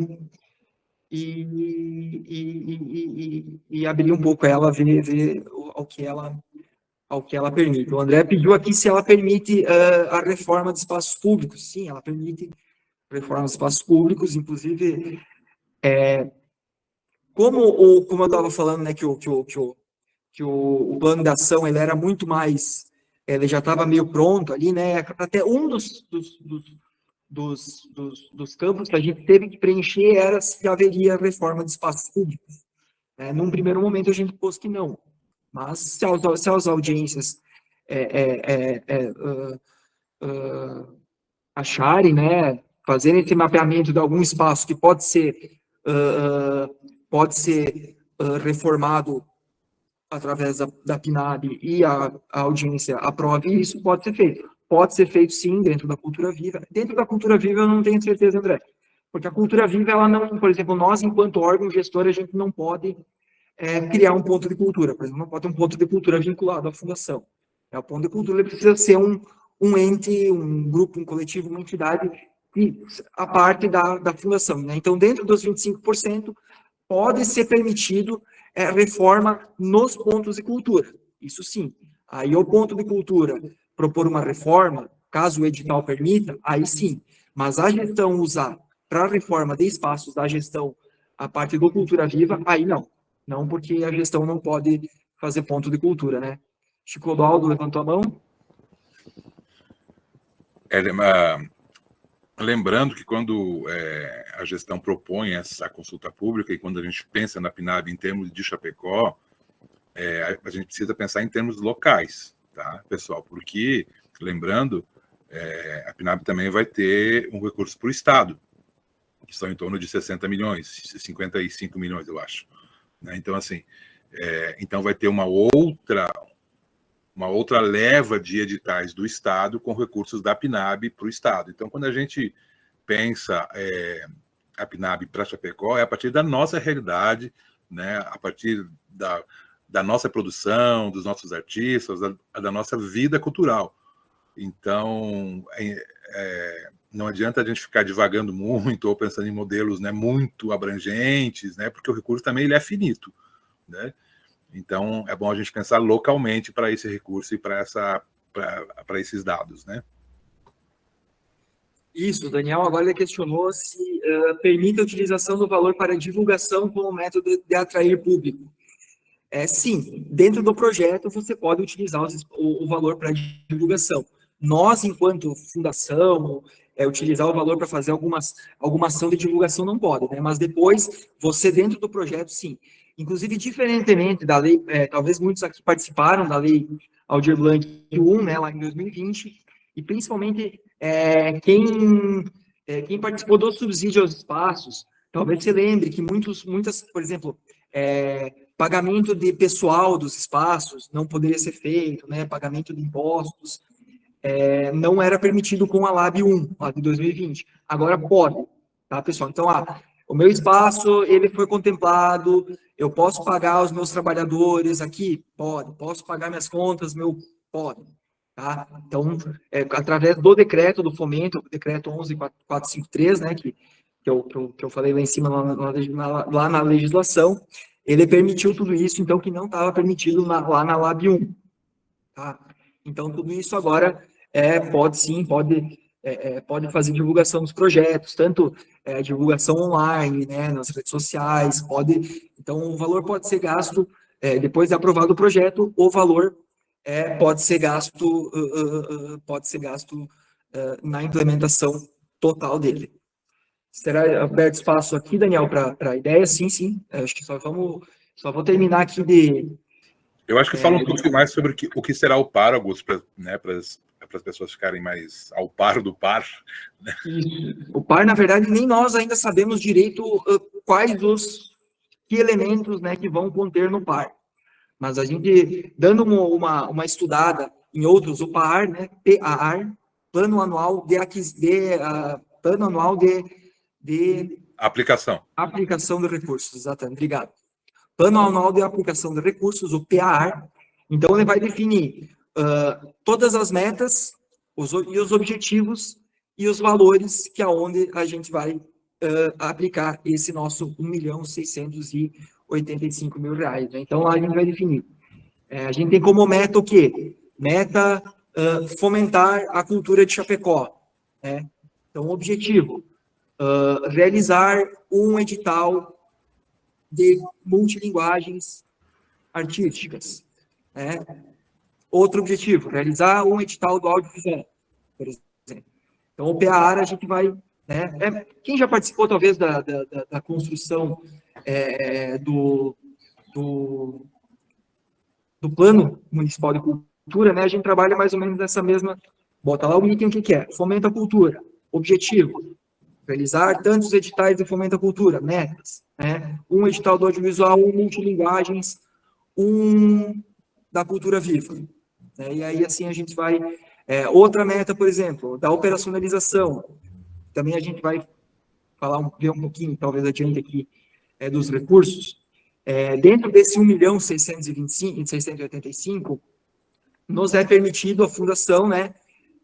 abrir um pouco ela, ver ao que ela permite. O André pediu aqui se ela permite a reforma de espaços públicos. Sim, ela permite reforma de espaços públicos, inclusive, como eu estava falando, né, que o plano de ação ele era muito mais, ele já estava meio pronto ali, né, até um dos campos que a gente teve que preencher era se haveria reforma de espaços públicos. Num primeiro momento a gente pôs que não, mas se as audiências acharem, né, fazerem esse mapeamento de algum espaço que pode ser reformado através da PNAB e a audiência aprove isso, pode ser feito. pode ser feito sim dentro da cultura viva. Dentro da cultura viva eu não tenho certeza, André, porque a cultura viva, ela não, por exemplo, nós enquanto órgão gestor, a gente não pode criar um ponto de cultura, por exemplo, não pode ter um ponto de cultura vinculado à fundação. O ponto de cultura ele precisa ser um ente, um grupo, um coletivo, uma entidade, a parte da fundação, né? Então, dentro dos 25%, pode ser permitido reforma nos pontos de cultura, isso sim. Aí o ponto de cultura propor uma reforma, caso o edital permita, aí sim. Mas a gestão usar para a reforma de espaços da gestão a parte do Cultura Viva, aí não. Não, porque a gestão não pode fazer ponto de cultura, né? Chico Clodoaldo levantou a mão. Lembrando que quando a gestão propõe essa consulta pública e quando a gente pensa na PNAB em termos de Chapecó, a gente precisa pensar em termos locais, tá, pessoal? Porque, lembrando, a PNAB também vai ter um recurso para o Estado, que são em torno de 60 milhões, 55 milhões, eu acho. Né? Então, assim, então vai ter uma outra leva de editais do Estado com recursos da PNAB para o Estado. Então, quando a gente pensa a PNAB para Chapecó, é a partir da nossa realidade, né? A partir da nossa produção, dos nossos artistas, da nossa vida cultural. Então, não adianta a gente ficar divagando muito ou pensando em modelos, né, muito abrangentes, né, porque o recurso também ele é finito, né? Então, é bom a gente pensar localmente para esse recurso e para esses dados, né? Isso, o Daniel agora ele questionou se permite a utilização do valor para divulgação como método de atrair público. Sim, dentro do projeto você pode utilizar o valor para divulgação. Nós, enquanto fundação, utilizar o valor para fazer alguma ação de divulgação não pode, né? Mas depois, você dentro do projeto, sim. Inclusive, diferentemente da lei, talvez muitos aqui participaram da lei Aldir Blanc 1, né, lá em 2020, e principalmente quem participou do subsídio aos espaços, talvez se lembre que muitas, por exemplo, pagamento de pessoal dos espaços não poderia ser feito, né, pagamento de impostos, não era permitido com a LAB 1, lá de 2020. Agora pode, tá, pessoal? Então, o meu espaço, ele foi contemplado, eu posso pagar os meus trabalhadores aqui? Pode. Posso pagar minhas contas? Pode. Tá? Então, através do decreto do fomento, o decreto 11.453, né, que eu falei lá em cima, lá na legislação, ele permitiu tudo isso, então, que não estava permitido lá na LAB 1. Tá? Então, tudo isso agora pode fazer divulgação dos projetos, tanto divulgação online, né, nas redes sociais, então o valor pode ser gasto, depois de aprovado o projeto, o valor pode ser gasto na implementação total dele. Será aberto espaço aqui, Daniel, para ideia? Sim. Acho que só vou terminar aqui de... Eu acho que fala um pouco mais sobre o que será o par, Augusto, para as pessoas ficarem mais ao par do par. Né? O par, na verdade, nem nós ainda sabemos direito quais que elementos, né, que vão conter no par. Mas a gente, dando uma estudada em outros, o PAR, né, PAR, Plano Anual de Aplicação de Recursos, exatamente, obrigado. Plano Anual de Aplicação de Recursos, o PAR. Então, ele vai definir todas as metas e os objetivos e os valores que aonde a gente vai aplicar esse nosso R$1.685.000. Né? Então, lá a gente vai definir. A gente tem como meta o quê? Meta fomentar a cultura de Chapecó. Né? Então, objetivo, realizar um edital de multilinguagens artísticas. Né? Outro objetivo, realizar um edital do audiovisual, por exemplo. Então, o PAR a gente vai... Né? Quem já participou, talvez, da construção do Plano Municipal de Cultura, né? A gente trabalha mais ou menos nessa mesma... Bota lá o item, o que é? Fomenta a cultura. Objetivo, realizar tantos editais de fomento à cultura, metas, né? Um edital do audiovisual, um multilinguagens, um da cultura viva. Né? E aí, assim, a gente vai Outra meta, por exemplo, da operacionalização. Também a gente vai ver um pouquinho, talvez adiante aqui, dos recursos. Dentro desse 1.685.685, nos é permitido a fundação, né,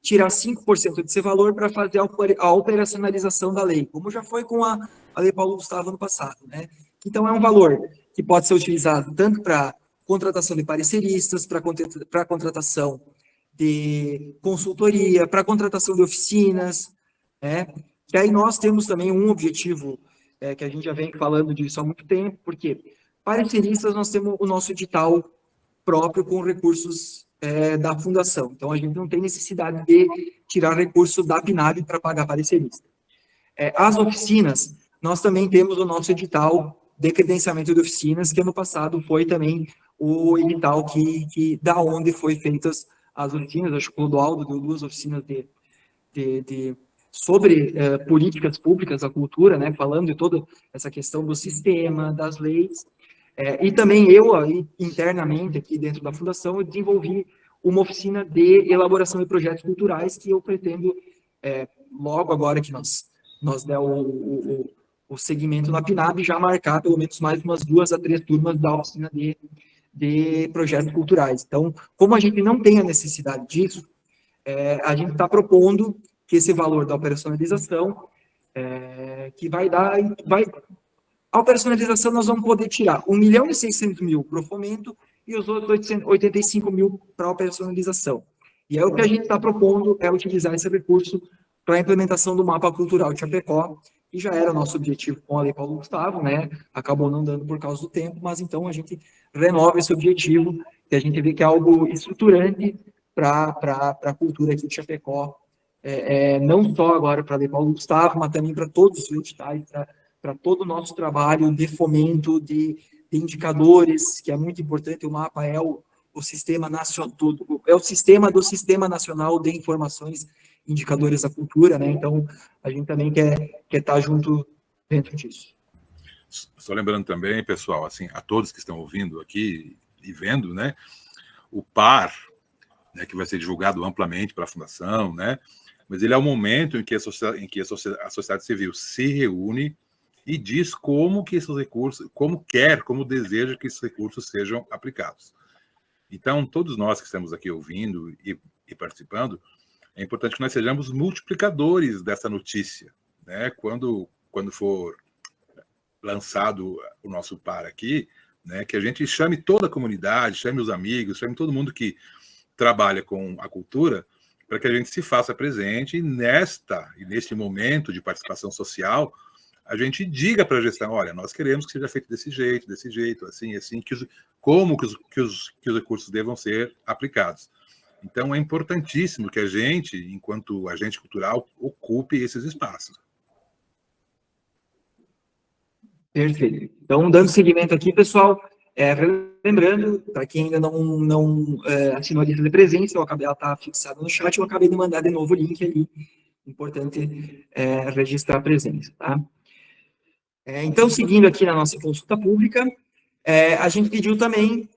tirar 5% desse valor para fazer a operacionalização da lei, como já foi com a Lei Paulo Gustavo no passado, né? Então, é um valor que pode ser utilizado tanto para contratação de pareceristas, para contratação de consultoria, para contratação de oficinas, né? E aí nós temos também um objetivo, que a gente já vem falando disso há muito tempo, porque pareceristas nós temos o nosso edital próprio com recursos da fundação. Então, a gente não tem necessidade de tirar recurso da PNAB para pagar parecerista. As oficinas, nós também temos o nosso edital de credenciamento de oficinas, que ano passado foi também o edital da onde foi feitas as oficinas. Acho que o Clodoaldo deu 2 oficinas sobre políticas públicas da cultura, né, falando de toda essa questão do sistema, das leis. E também eu, aí, internamente, aqui dentro da Fundação, eu desenvolvi uma oficina de elaboração de projetos culturais que eu pretendo, logo agora que nós der o segmento na PNAB, já marcar pelo menos mais umas 2 a 3 turmas da oficina de projetos culturais. Então, como a gente não tem a necessidade disso, a gente está propondo que esse valor da operacionalização, que vai dar... A operacionalização nós vamos poder tirar 1.600.000 para o fomento e os outros 85 mil para a operacionalização. E o que a gente está propondo é utilizar esse recurso para a implementação do mapa cultural de Chapecó, que já era o nosso objetivo com a Lei Paulo Gustavo, né? Acabou não dando por causa do tempo, mas então a gente renova esse objetivo, que a gente vê que é algo estruturante para a cultura aqui de Chapecó, não só agora para a Lei Paulo Gustavo, mas também para todos os editais, para todo o nosso trabalho de fomento, de indicadores, que é muito importante. O mapa é o sistema nacional, é o sistema do Sistema Nacional de Informações e Indicadores da Cultura, né? Então, a gente também quer estar junto dentro disso. Só lembrando também, pessoal, assim, a todos que estão ouvindo aqui e vendo, né, o PAR, né, que vai ser divulgado amplamente para a Fundação, né, mas ele é o momento em que a sociedade civil se reúne e diz como que esses recursos, como deseja que esses recursos sejam aplicados. Então, todos nós que estamos aqui ouvindo e participando, é importante que nós sejamos multiplicadores dessa notícia, né? Quando for lançado o nosso PAR aqui, né, que a gente chame toda a comunidade, chame os amigos, chame todo mundo que trabalha com a cultura, para que a gente se faça presente e neste momento de participação social, a gente diga para a gestão, olha, nós queremos que seja feito desse jeito, assim, como que os recursos devam ser aplicados. Então, é importantíssimo que a gente, enquanto agente cultural, ocupe esses espaços. Perfeito. Então, dando seguimento aqui, pessoal, lembrando, para quem ainda não assinou a lista de presença, ela está fixada no chat, eu acabei de mandar de novo o link ali. Importante registrar a presença, tá? Então, seguindo aqui na nossa consulta pública, a gente pediu também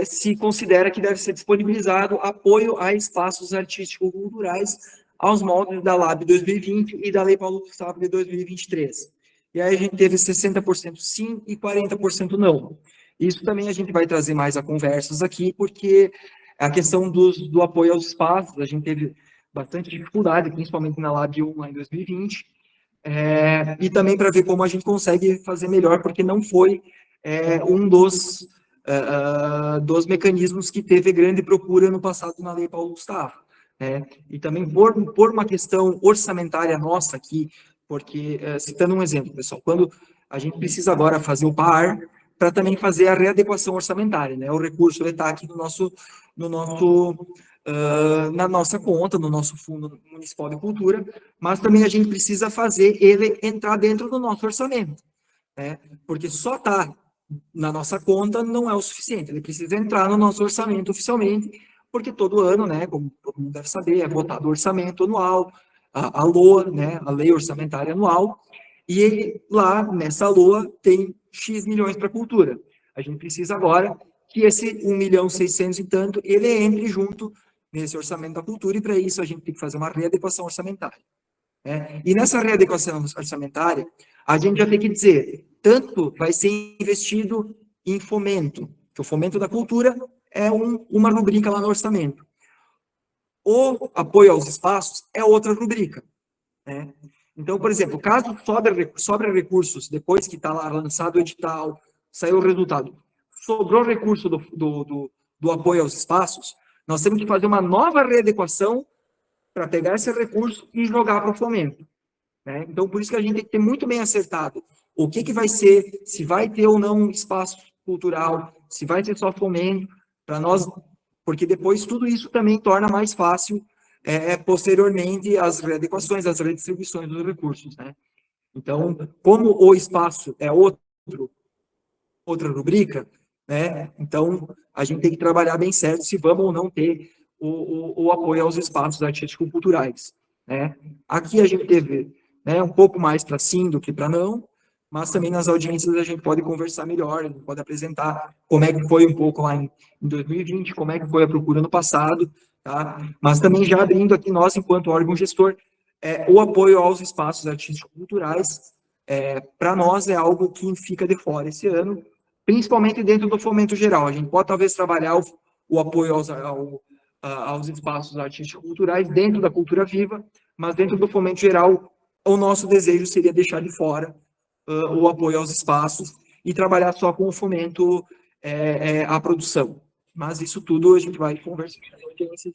se considera que deve ser disponibilizado apoio a espaços artístico-culturais aos moldes da LAB 2020 e da Lei Paulo Gustavo de 2023. E aí a gente teve 60% sim e 40% não. Isso também a gente vai trazer mais a conversas aqui, porque a questão do apoio aos espaços, a gente teve bastante dificuldade, principalmente na LAB 1 lá em 2020, e também para ver como a gente consegue fazer melhor, porque não foi um dos mecanismos que teve grande procura no passado na Lei Paulo Gustavo. E também por uma questão orçamentária nossa aqui, porque, citando um exemplo, pessoal, quando a gente precisa agora fazer o PAR, para também fazer a readequação orçamentária, né? O recurso está aqui na nossa conta, no nosso Fundo Municipal de Cultura, mas também a gente precisa fazer ele entrar dentro do nosso orçamento, né? Porque só está na nossa conta não é o suficiente, ele precisa entrar no nosso orçamento oficialmente, porque todo ano, né, como todo mundo deve saber, é votado o orçamento anual, a LOA, né, a Lei Orçamentária Anual, e lá, nessa LOA, tem X milhões para a cultura. A gente precisa agora que esse 1.600.000 e tanto, ele entre junto nesse orçamento da cultura, e para isso a gente tem que fazer uma readequação orçamentária. E nessa readequação orçamentária, a gente já tem que dizer, tanto vai ser investido em fomento, que o fomento da cultura é uma rubrica lá no orçamento. O apoio aos espaços é outra rubrica. Então, por exemplo, caso sobra recursos, depois que está lá lançado o edital, saiu o resultado, sobrou recurso do apoio aos espaços, nós temos que fazer uma nova readequação para pegar esse recurso e jogar para o fomento. Então, por isso que a gente tem que ter muito bem acertado o que vai ser, se vai ter ou não espaço cultural, se vai ter só fomento, para nós, porque depois tudo isso também torna mais fácil, posteriormente, as readequações, as redistribuições dos recursos. Então, como o espaço é outra rubrica, então a gente tem que trabalhar bem certo se vamos ou não ter o apoio aos espaços artístico-culturais. Aqui a gente teve um pouco mais para sim do que para não, mas também nas audiências a gente pode conversar melhor, a gente pode apresentar como é que foi um pouco lá em 2020, como é que foi a procura no passado, tá? Mas também já abrindo aqui nós, enquanto órgão gestor, o apoio aos espaços artístico-culturais, para nós é algo que fica de fora esse ano, principalmente dentro do fomento geral. A gente pode talvez trabalhar o apoio aos espaços artístico-culturais dentro da cultura viva, mas dentro do fomento geral, o nosso desejo seria deixar de fora o apoio aos espaços e trabalhar só com o fomento à produção. Mas isso tudo a gente vai conversando nas audiências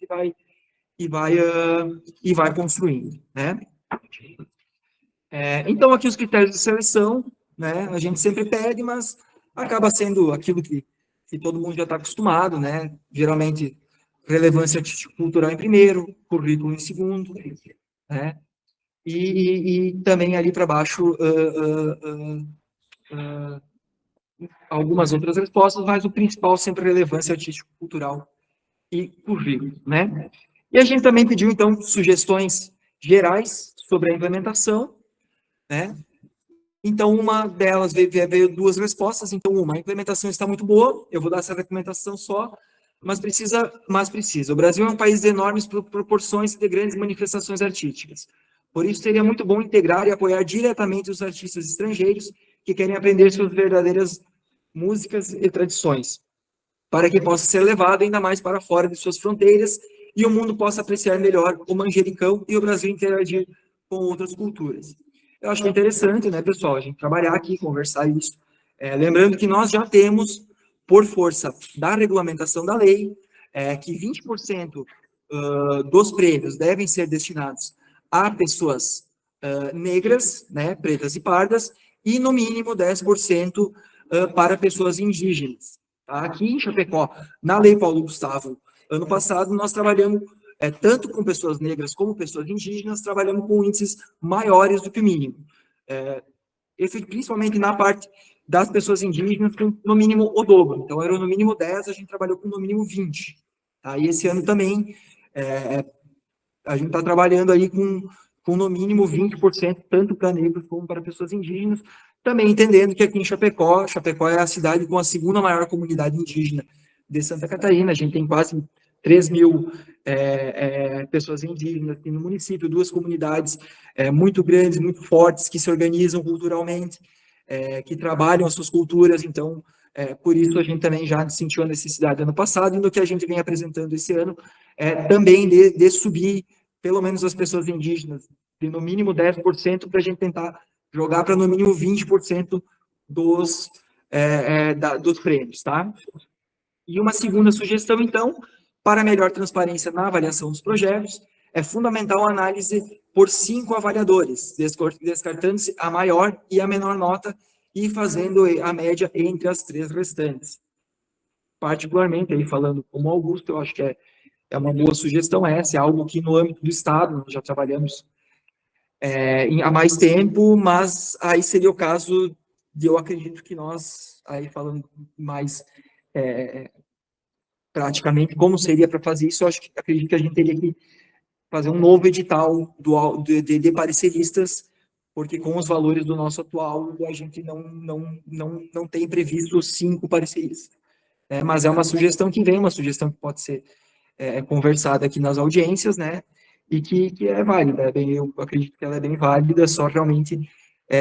e vai construindo, então, aqui os critérios de seleção, a gente sempre pede, mas acaba sendo aquilo que todo mundo já está acostumado, geralmente relevância artístico-cultural em primeiro, currículo em segundo, e também ali para baixo algumas outras respostas, mas o principal sempre relevância artístico-cultural e currículo, E a gente também pediu, então, sugestões gerais sobre a implementação, Então, uma delas veio duas respostas. Então, a implementação está muito boa, eu vou dar essa recomendação só, mas precisa. O Brasil é um país de enormes proporções e de grandes manifestações artísticas. Por isso, seria muito bom integrar e apoiar diretamente os artistas estrangeiros que querem aprender suas verdadeiras músicas e tradições, para que possa ser levado ainda mais para fora de suas fronteiras e o mundo possa apreciar melhor o manjericão e o Brasil interagir com outras culturas. Eu acho que é interessante, pessoal, a gente trabalhar aqui, conversar isso. Lembrando que nós já temos, por força da regulamentação da lei, que 20% dos prêmios devem ser destinados a pessoas negras, pretas e pardas, e no mínimo 10% para pessoas indígenas. Tá? Aqui em Chapecó, na Lei Paulo Gustavo, ano passado, nós trabalhamos tanto com pessoas negras como pessoas indígenas, trabalhamos com índices maiores do que o mínimo. Principalmente na parte das pessoas indígenas, com no mínimo o dobro. Então, era no mínimo 10, a gente trabalhou com no mínimo 20. Tá? E esse ano também, a gente está trabalhando aí com no mínimo 20%, tanto para negros como para pessoas indígenas, também entendendo que aqui em Chapecó é a cidade com a segunda maior comunidade indígena de Santa Catarina, a gente tem quase 3 mil pessoas indígenas aqui no município, duas comunidades muito grandes, muito fortes, que se organizam culturalmente, que trabalham as suas culturas, então, por isso a gente também já sentiu a necessidade ano passado, e no que a gente vem apresentando esse ano, também de subir, pelo menos as pessoas indígenas, de no mínimo 10%, para a gente tentar jogar para no mínimo 20% dos prêmios, tá? E uma segunda sugestão, então, para melhor transparência na avaliação dos projetos, é fundamental a análise por 5 avaliadores, descartando-se a maior e a menor nota e fazendo a média entre as 3 restantes. Particularmente, aí falando como Augusto, eu acho que é uma boa sugestão essa, é algo que no âmbito do Estado, nós já trabalhamos há mais tempo, mas aí seria o caso de, eu acredito que nós, aí falando mais praticamente como seria para fazer isso, eu acredito que a gente teria que fazer um novo edital de pareceristas, porque com os valores do nosso atual, a gente não tem previsto 5 pareceristas. Mas é uma sugestão que vem, uma sugestão que pode ser conversada aqui nas audiências, né? E que é válida, eu acredito que ela é bem válida, só realmente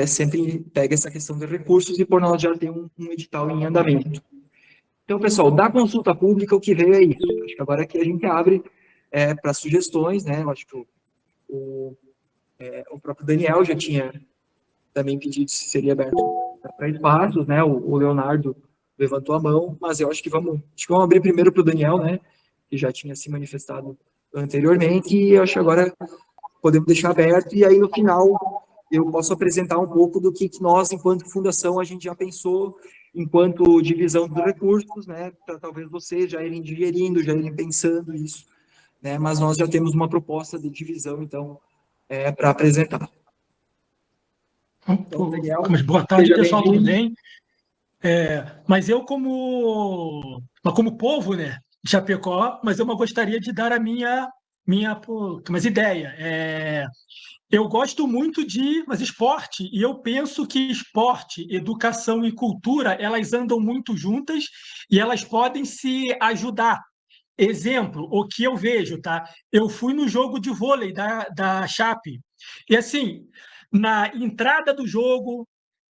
sempre pega essa questão de recursos e por nós já tem um edital em andamento. Então, pessoal, da consulta pública, o que veio é isso. Acho que agora aqui a gente abre para sugestões, né? Eu acho que o próprio Daniel já tinha também pedido se seria aberto para espaços, né? O Leonardo levantou a mão, mas eu acho que vamos abrir primeiro para o Daniel, né? Que já tinha se manifestado anteriormente, e eu acho que agora podemos deixar aberto, e aí no final eu posso apresentar um pouco do que nós, enquanto fundação, a gente já pensou enquanto divisão dos recursos, né? Para talvez vocês já irem digerindo, já irem pensando isso, né? Mas nós já temos uma proposta de divisão, então, para apresentar. Então, Daniel, mas boa tarde, pessoal, tudo bem? Mas eu como povo, né, de Chapecó, mas eu gostaria de dar a minha ideia. Eu gosto muito de esporte, e eu penso que esporte, educação e cultura, elas andam muito juntas e elas podem se ajudar. Exemplo, o que eu vejo, tá? Eu fui no jogo de vôlei da Chape, e assim, na entrada do jogo,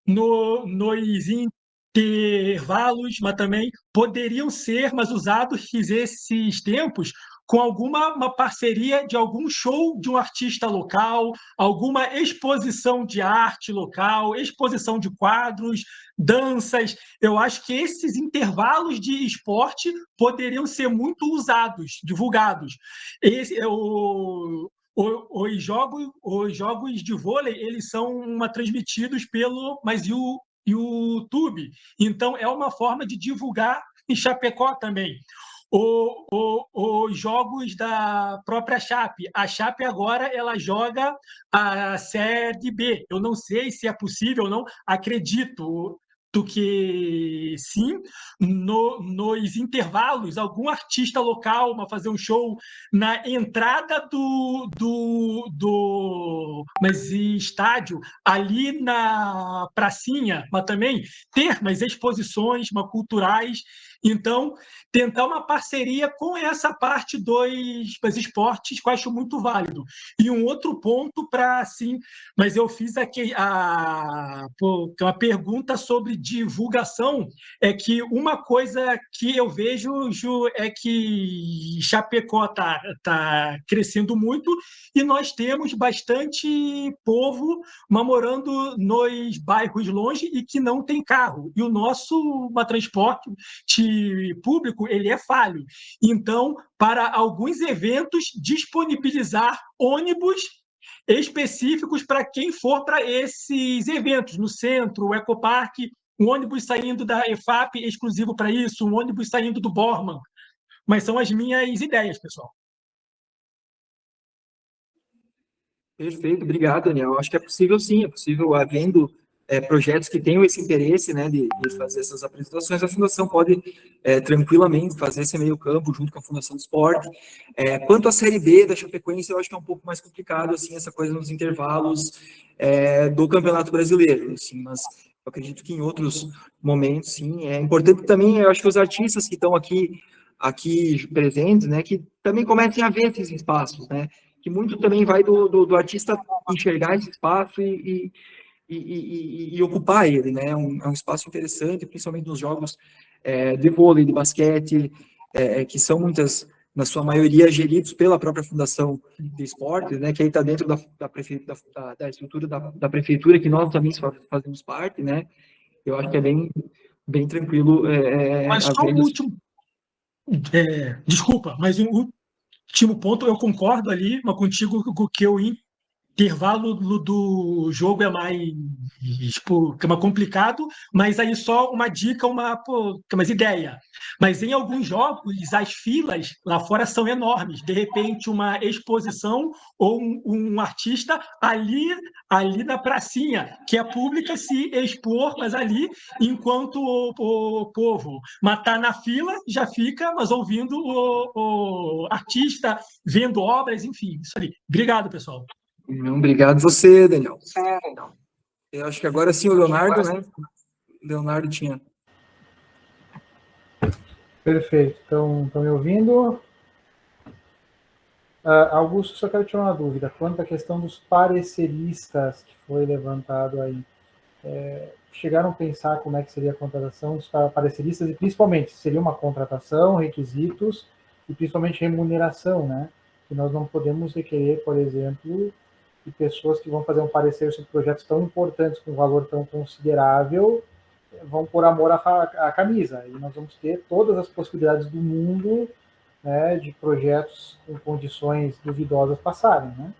nos intervalos, mas também poderiam ser mais usados esses tempos com uma parceria de algum show de um artista local, alguma exposição de arte local, exposição de quadros, danças. Eu acho que esses intervalos de esporte poderiam ser muito usados, divulgados. Os jogos de vôlei, eles são transmitidos pelo YouTube. Então, é uma forma de divulgar em Chapecó também. Os jogos da própria Chape. A Chape agora ela joga a Série B. Eu não sei se é possível ou não, acredito que sim, nos intervalos, algum artista local vai fazer um show na entrada do estádio, ali na pracinha, mas também ter mais exposições culturais. Então, tentar uma parceria com essa parte dos esportes, que eu acho muito válido. E um outro ponto para, assim, mas eu fiz aqui uma pergunta sobre divulgação, é que uma coisa que eu vejo, Ju, é que Chapecó está crescendo muito e nós temos bastante povo morando nos bairros longe e que não tem carro. E o nosso transporte público ele é falho. Então, para alguns eventos, disponibilizar ônibus específicos para quem for para esses eventos, no centro, o Ecoparque, um ônibus saindo da EFAP exclusivo para isso, um ônibus saindo do Borman. Mas são as minhas ideias, pessoal. Perfeito, obrigado, Daniel. Acho que é possível sim, é possível, havendo projetos que tenham esse interesse, né, de fazer essas apresentações, a Fundação pode tranquilamente fazer esse meio campo junto com a Fundação do Esporte. Quanto à Série B da Chapecoense, eu acho que é um pouco mais complicado, assim, essa coisa nos intervalos do Campeonato Brasileiro, assim, mas eu acredito que em outros momentos, sim, é importante também, eu acho que os artistas que estão aqui presentes, né, que também comecem a ver esses espaços, né, que muito também vai do artista enxergar esse espaço e ocupar ele, né? É um espaço interessante, principalmente nos jogos de vôlei, de basquete, que são muitas, na sua maioria, geridos pela própria Fundação de Esportes, né? Que aí está dentro da estrutura da prefeitura, que nós também fazemos parte, né? Eu acho que é bem tranquilo. Mas só o último... desculpa, mas o último ponto, eu concordo ali, mas contigo que o intervalo do jogo é mais complicado, mas aí só uma dica, uma ideia. Mas em alguns jogos, as filas lá fora são enormes. De repente, uma exposição ou um artista ali na pracinha, que é pública, se expor, mas ali, enquanto o povo matar na fila, já fica, mas ouvindo o artista, vendo obras, enfim, isso ali. Obrigado, pessoal. Obrigado você, Daniel. Eu acho que agora sim o Leonardo, né? O Leonardo tinha. Perfeito. Então, estão me ouvindo? Augusto, só quero tirar uma dúvida quanto à questão dos pareceristas que foi levantado aí. Chegaram a pensar como é que seria a contratação dos pareceristas e principalmente seria uma contratação, requisitos e principalmente remuneração, né? Que nós não podemos requerer, por exemplo, de pessoas que vão fazer um parecer sobre projetos tão importantes com um valor tão considerável vão por amor à camisa. E nós vamos ter todas as possibilidades do mundo, né, de projetos com condições duvidosas passarem, né?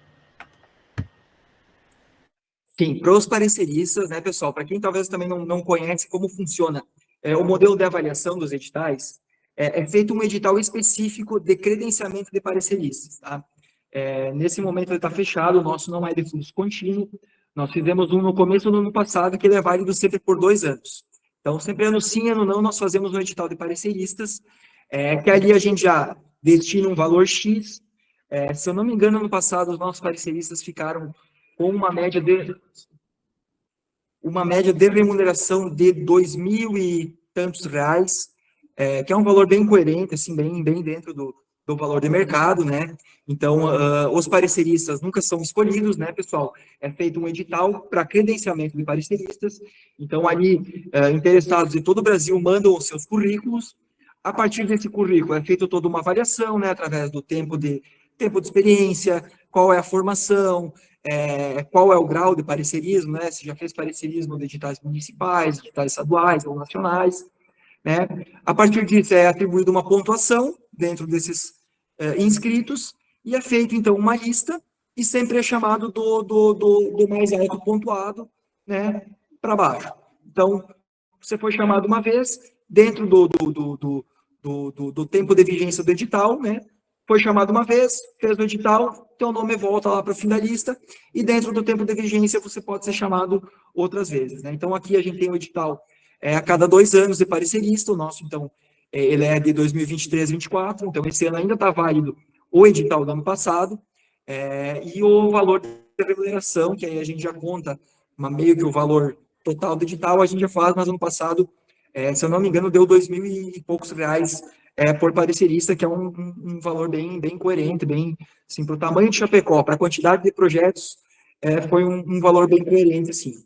Sim, para os pareceristas, né, pessoal, para quem talvez também não conhece como funciona o modelo de avaliação dos editais, é feito um edital específico de credenciamento de pareceristas, tá? Nesse momento ele está fechado, o nosso não é de fluxo contínuo, nós fizemos um no começo do ano passado, que ele é válido sempre por 2 anos. Então, sempre ano sim, ano não, nós fazemos um edital de pareceristas, que ali a gente já destina um valor X. Se eu não me engano, ano passado, os nossos pareceristas ficaram com uma média de remuneração de 2.000 e tantos reais, que é um valor bem coerente, assim, bem dentro do valor de mercado, né? Então, os pareceristas nunca são escolhidos, né, pessoal? É feito um edital para credenciamento de pareceristas. Então, ali, interessados em todo o Brasil mandam os seus currículos. A partir desse currículo é feita toda uma avaliação, né, através do tempo de experiência, qual é a formação, qual é o grau de parecerismo, né? Se já fez parecerismo de editais municipais, editais estaduais ou nacionais, né? A partir disso é atribuída uma pontuação dentro desses inscritos e é feito então uma lista e sempre é chamado do mais alto pontuado, né, para baixo. Então, você foi chamado uma vez dentro do tempo de vigência do edital, né? Foi chamado uma vez, fez o edital, teu nome volta lá para o fim da lista, e dentro do tempo de vigência você pode ser chamado outras vezes, né? Então, aqui a gente tem o edital a cada 2 anos de parecerista, o nosso, então, ele é de 2023, 2024, então esse ano ainda está válido o edital do ano passado, e o valor de remuneração, que aí a gente já conta meio que o valor total do edital, a gente já faz, mas ano passado, se eu não me engano, deu 2.000 e poucos reais por parecerista, que é um valor bem coerente, bem, assim, para o tamanho de Chapecó, para a quantidade de projetos, foi um valor bem coerente, assim.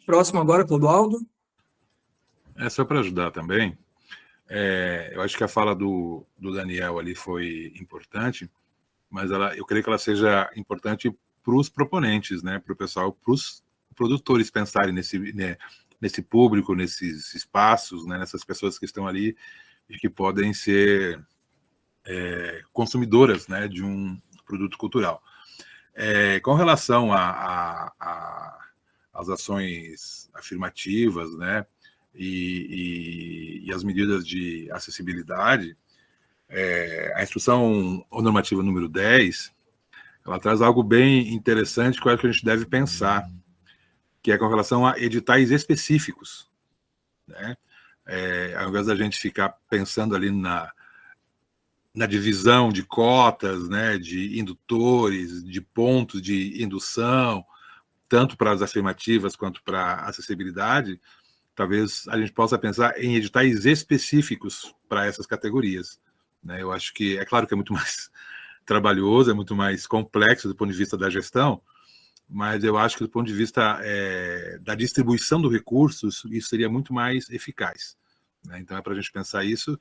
Próximo agora, Clodoaldo. Só para ajudar também, eu acho que a fala do Daniel ali foi importante, mas eu creio que ela seja importante para os proponentes, né, para o pessoal, para os produtores pensarem nesse público, nesses espaços, né, nessas pessoas que estão ali e que podem ser consumidoras, né, de um produto cultural. Com relação às ações afirmativas, né, e as medidas de acessibilidade, a instrução ou normativa número 10, ela traz algo bem interessante que eu acho que a gente deve pensar, que é com relação a editais específicos, né? Ao invés da gente ficar pensando ali na divisão de cotas, né, de indutores, de pontos de indução, tanto para as afirmativas quanto para a acessibilidade, talvez a gente possa pensar em editais específicos para essas categorias, né? Eu acho que, é claro que é muito mais trabalhoso, é muito mais complexo do ponto de vista da gestão, mas eu acho que do ponto de vista da distribuição do recurso, isso seria muito mais eficaz, né? Então é para a gente pensar isso,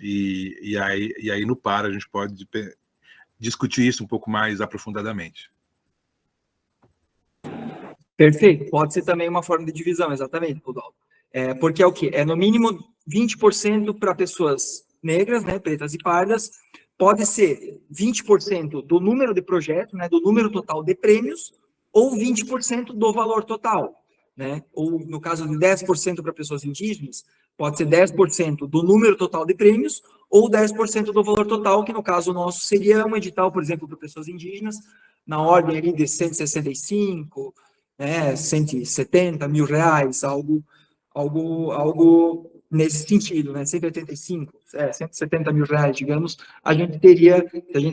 e aí no PAR a gente pode discutir isso um pouco mais aprofundadamente. Perfeito, pode ser também uma forma de divisão, exatamente, Clodoaldo. Porque é o quê? É no mínimo 20% para pessoas negras, né, pretas e pardas, pode ser 20% do número de projetos, né, do número total de prêmios, ou 20% do valor total, né? Ou, no caso de 10% para pessoas indígenas, pode ser 10% do número total de prêmios, ou 10% do valor total, que no caso nosso seria um edital, por exemplo, para pessoas indígenas, na ordem ali de 165, né, 170 mil reais, algo nesse sentido, né, 185, 170 mil reais, digamos, a gente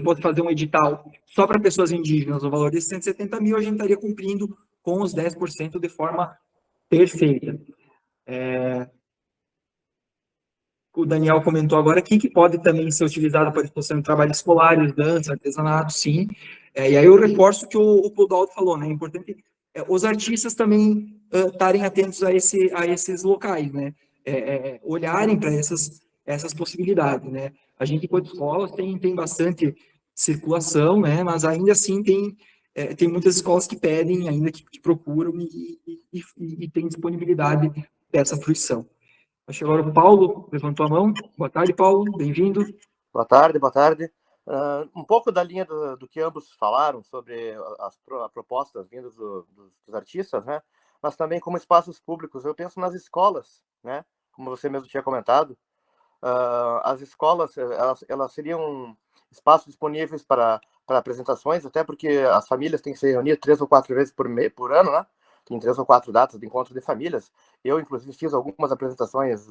pode fazer um edital só para pessoas indígenas, o valor de 170 mil, a gente estaria cumprindo com os 10% de forma perfeita. o Daniel comentou agora aqui, que pode também ser utilizado para exposição de trabalhos escolares, dança, artesanato, sim. E aí eu reforço o que o Clodoaldo falou, né? É importante os artistas também estarem atentos a esses locais, né? Olharem para essas possibilidades, né? A gente, enquanto escolas, tem bastante circulação, né? Mas ainda assim tem muitas escolas que pedem, ainda que procuram e tem disponibilidade dessa fruição. Acho que agora o Paulo levantou a mão. Boa tarde, Paulo. Bem-vindo. Boa tarde, boa tarde. Um pouco da linha do que ambos falaram sobre as propostas vindas dos artistas, né? Mas também como espaços públicos. Eu penso nas escolas, né? Como você mesmo tinha comentado. As escolas, elas seriam espaços disponíveis para apresentações, até porque as famílias têm que se reunir 3 ou 4 vezes por ano, né? Tem 3 ou 4 datas de encontro de famílias. Eu, inclusive, fiz algumas apresentações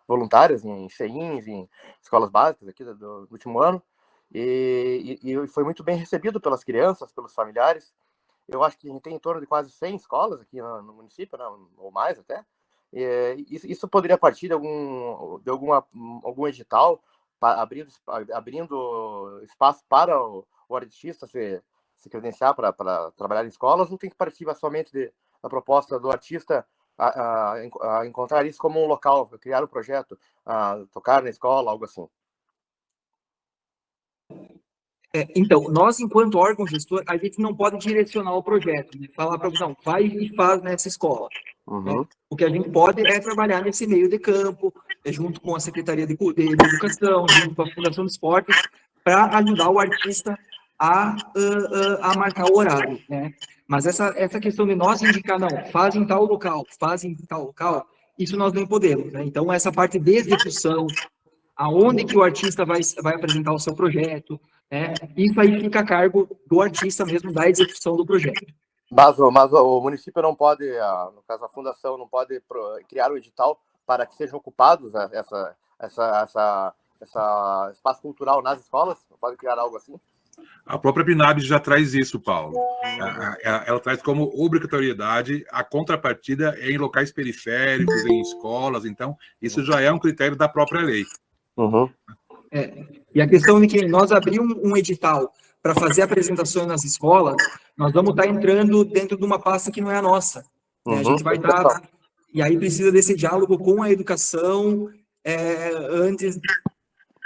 voluntárias em CEINs, em escolas básicas aqui do último ano, e foi muito bem recebido pelas crianças, pelos familiares. Eu acho que a gente tem em torno de quase 100 escolas aqui no município, né? Ou mais até. Isso poderia partir de algum edital, abrindo espaço para o artista se credenciar para trabalhar em escolas, não tem que partir somente da proposta do artista a encontrar isso como um local, criar um projeto, tocar na escola, algo assim. Então, nós, enquanto órgão gestor, a gente não pode direcionar o projeto, né? Falar para você, vai e faz nessa escola. Uhum. O que a gente pode é trabalhar nesse meio de campo, junto com a Secretaria de Educação, junto com a Fundação de Esportes, para ajudar o artista a marcar o horário, né? Mas essa questão de nós indicar, não, faz em tal local, isso nós não podemos, né? Então, essa parte de execução, aonde que o artista vai apresentar o seu projeto, né? Isso aí fica a cargo do artista mesmo, da execução do projeto. Mas o município não pode, no caso a fundação, não pode criar um edital para que sejam ocupados essa espaço cultural nas escolas? Não pode criar algo assim? A própria PNAB já traz isso, Paulo. Ela traz como obrigatoriedade a contrapartida em locais periféricos, em escolas. Então, isso já é um critério da própria lei. Uhum. E a questão de que nós abrimos um edital para fazer apresentações nas escolas, nós vamos estar entrando dentro de uma pasta que não é a nossa. Né? A gente vai estar... E aí precisa desse diálogo com a educação antes...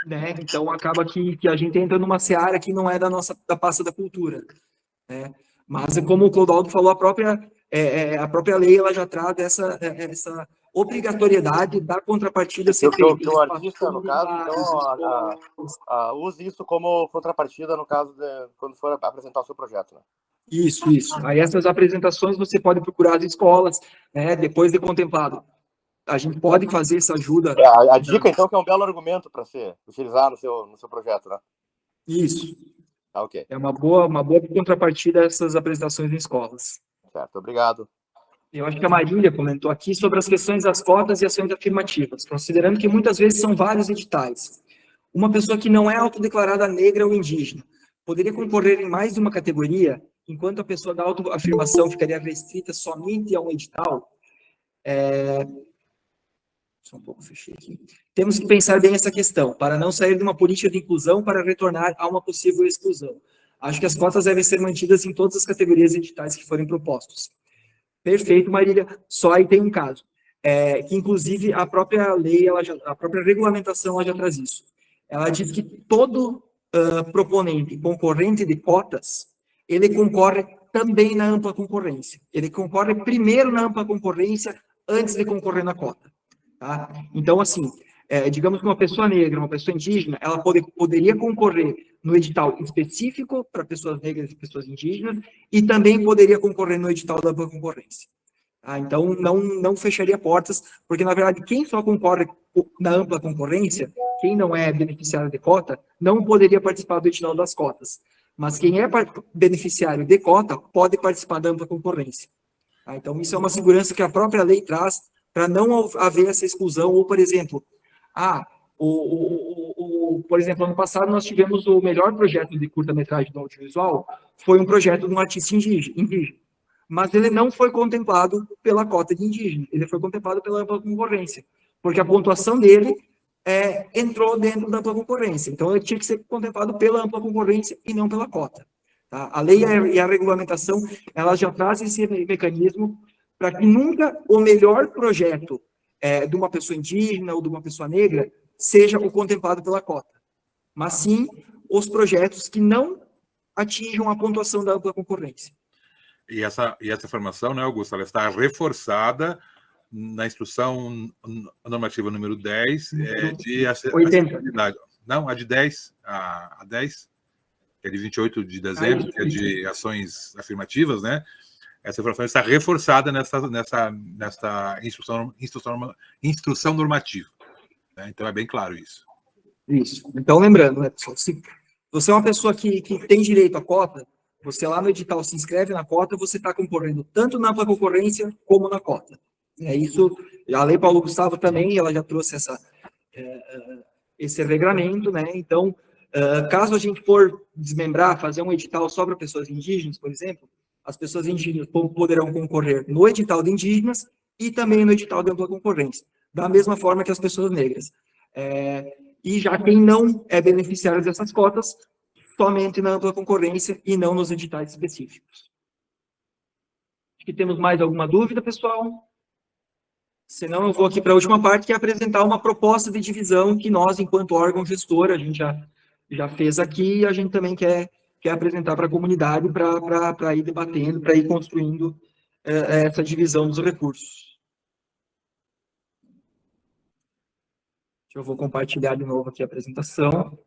Né? Então, acaba que a gente entra numa seara que não é da pasta da cultura. Né? Mas, como o Clodoaldo falou, a própria lei ela já traz essa obrigatoriedade da contrapartida ser feita. Que o artista, no caso, então, use isso como contrapartida, no caso, quando for apresentar o seu projeto. Né? Isso. Aí essas apresentações você pode procurar as escolas, né, depois de contemplado. A gente pode fazer essa ajuda. A dica, então, que é um belo argumento para se utilizar no seu projeto, né? Isso. Ok. É uma boa contrapartida essas apresentações em escolas. Certo, obrigado. Eu acho que a Marília comentou aqui sobre as questões das cotas e ações afirmativas, considerando que muitas vezes são vários editais. Uma pessoa que não é autodeclarada negra ou indígena poderia concorrer em mais de uma categoria, enquanto a pessoa da autoafirmação ficaria restrita somente a um edital. Só um pouco, fechei aqui. Temos que pensar bem essa questão, para não sair de uma política de inclusão para retornar a uma possível exclusão. Acho que as cotas devem ser mantidas em todas as categorias editais que forem propostos. Perfeito, Marília. Só aí tem um caso, que inclusive a própria lei, a própria regulamentação, ela já traz isso. Ela diz que todo proponente concorrente de cotas, ele concorre também na ampla concorrência. Ele concorre primeiro na ampla concorrência antes de concorrer na cota. Tá? Então, assim, digamos que uma pessoa negra, uma pessoa indígena, ela poderia concorrer no edital específico para pessoas negras e pessoas indígenas e também poderia concorrer no edital da ampla concorrência. Tá? Então, não fecharia portas, porque, na verdade, quem só concorre na ampla concorrência, quem não é beneficiário de cota, não poderia participar do edital das cotas. Mas quem é beneficiário de cota pode participar da ampla concorrência. Tá? Então, isso é uma segurança que a própria lei traz para não haver essa exclusão, ou, por exemplo, por exemplo, ano passado nós tivemos o melhor projeto de curta-metragem do audiovisual, foi um projeto de um artista indígena, mas ele não foi contemplado pela cota de indígena, ele foi contemplado pela ampla concorrência, porque a pontuação dele entrou dentro da ampla concorrência. Então, ele tinha que ser contemplado pela ampla concorrência e não pela cota. Tá? A lei e a regulamentação, elas já trazem esse mecanismo para que nunca o melhor projeto de uma pessoa indígena ou de uma pessoa negra seja o contemplado pela cota, mas sim os projetos que não atinjam a pontuação da ampla concorrência. E essa informação, né, Augusto, ela está reforçada na instrução normativa número 10 de acessibilidade. Não, a de 10, a 10, que é de 28 de dezembro, que é de ações afirmativas, né? Essa informação está reforçada nessa instrução normativa. Né? Então, é bem claro isso. Isso. Então, lembrando, né, pessoal, se você é uma pessoa que tem direito à cota, você lá no edital se inscreve na cota, você está concorrendo tanto na ampla concorrência como na cota. Isso, a Lei Paulo Gustavo também, ela já trouxe esse regramento, né? Então, caso a gente for desmembrar, fazer um edital só para pessoas indígenas, por exemplo, as pessoas indígenas poderão concorrer no edital de indígenas e também no edital de ampla concorrência, da mesma forma que as pessoas negras. E já quem não é beneficiário dessas cotas, somente na ampla concorrência e não nos editais específicos. Acho que temos mais alguma dúvida, pessoal? Senão eu vou aqui para a última parte, que é apresentar uma proposta de divisão que nós, enquanto órgão gestor, a gente já fez aqui e a gente também quer apresentar para a comunidade para ir debatendo, para ir construindo essa divisão dos recursos. Eu vou compartilhar de novo aqui a apresentação.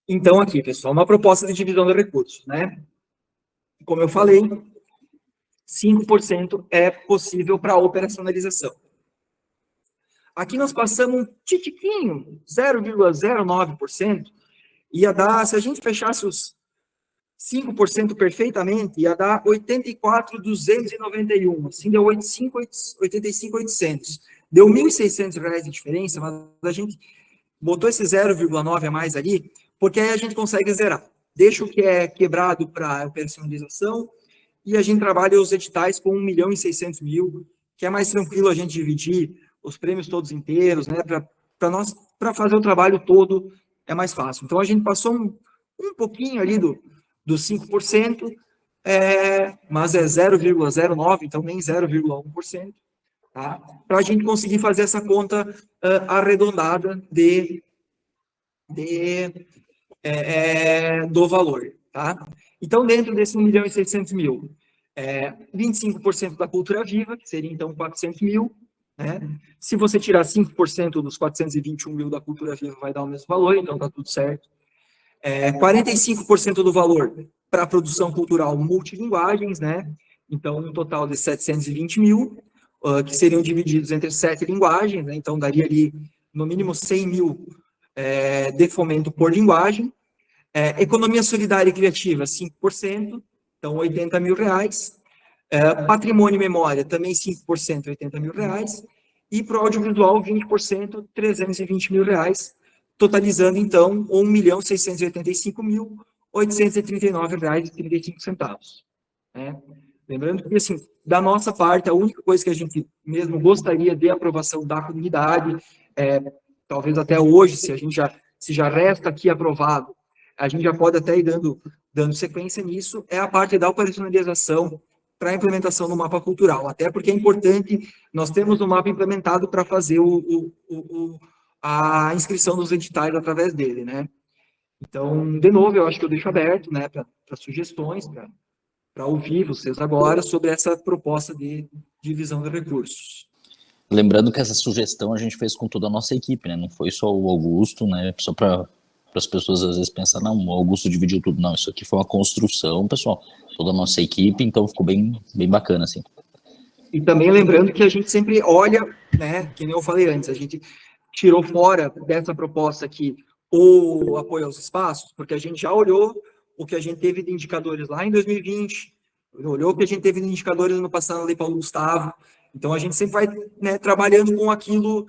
Então, aqui, pessoal, uma proposta de divisão de recursos, né? Como eu falei, 5% é possível para operacionalização. Aqui nós passamos um titiquinho, 0,09%, ia dar, se a gente fechasse os 5% perfeitamente, ia dar 84.291, assim deu 85.800. Deu R$ 1.600 de diferença, mas a gente botou esse 0,9 a mais ali, porque aí a gente consegue zerar. Deixa o que é quebrado para operacionalização e a gente trabalha os editais com 1.600.000, que é mais tranquilo a gente dividir os prêmios todos inteiros, né? Para fazer o trabalho todo é mais fácil. Então a gente passou um pouquinho ali dos 5%, mas é 0,09, então nem 0,1%, tá? Para a gente conseguir fazer essa conta arredondada do valor, tá? Então, dentro desse 1.600.000, 25% da cultura viva, que seria, então, 400.000, né? Se você tirar 5% dos 421.000 da cultura viva, vai dar o mesmo valor, então tá tudo certo. 45% do valor para a produção cultural multilinguagens, né? Então, um total de 720.000, que seriam divididos entre 7 linguagens, né? Então, daria ali, no mínimo, 100.000 de fomento por linguagem. Economia solidária e criativa, 5%, então R$80.000. Patrimônio e memória, também 5%, R$80.000. E para o audiovisual, 20%, R$320.000, totalizando, então, R$1.685.839,35. Né? Lembrando que, assim, da nossa parte, a única coisa que a gente mesmo gostaria de aprovação da comunidade, talvez até hoje, se já resta aqui aprovado, a gente já pode até ir dando sequência nisso, é a parte da operacionalização para a implementação do mapa cultural, até porque é importante nós termos o mapa implementado para fazer a inscrição dos editais através dele, né? Então, de novo, eu acho que eu deixo aberto, né, para sugestões, para ouvir vocês agora sobre essa proposta de divisão de recursos. Lembrando que essa sugestão a gente fez com toda a nossa equipe, né? Não foi só o Augusto, né? Só para as pessoas às vezes pensar, não, o Augusto dividiu tudo. Não, isso aqui foi uma construção, pessoal, toda a nossa equipe, então ficou bem bacana, assim. E também lembrando que a gente sempre olha, né? Que nem eu falei antes, a gente tirou fora dessa proposta aqui o apoio aos espaços, porque a gente já olhou o que a gente teve de indicadores lá em 2020, olhou o que a gente teve de indicadores no passado na Lei Paulo Gustavo. Então, a gente sempre vai, né, trabalhando com aquilo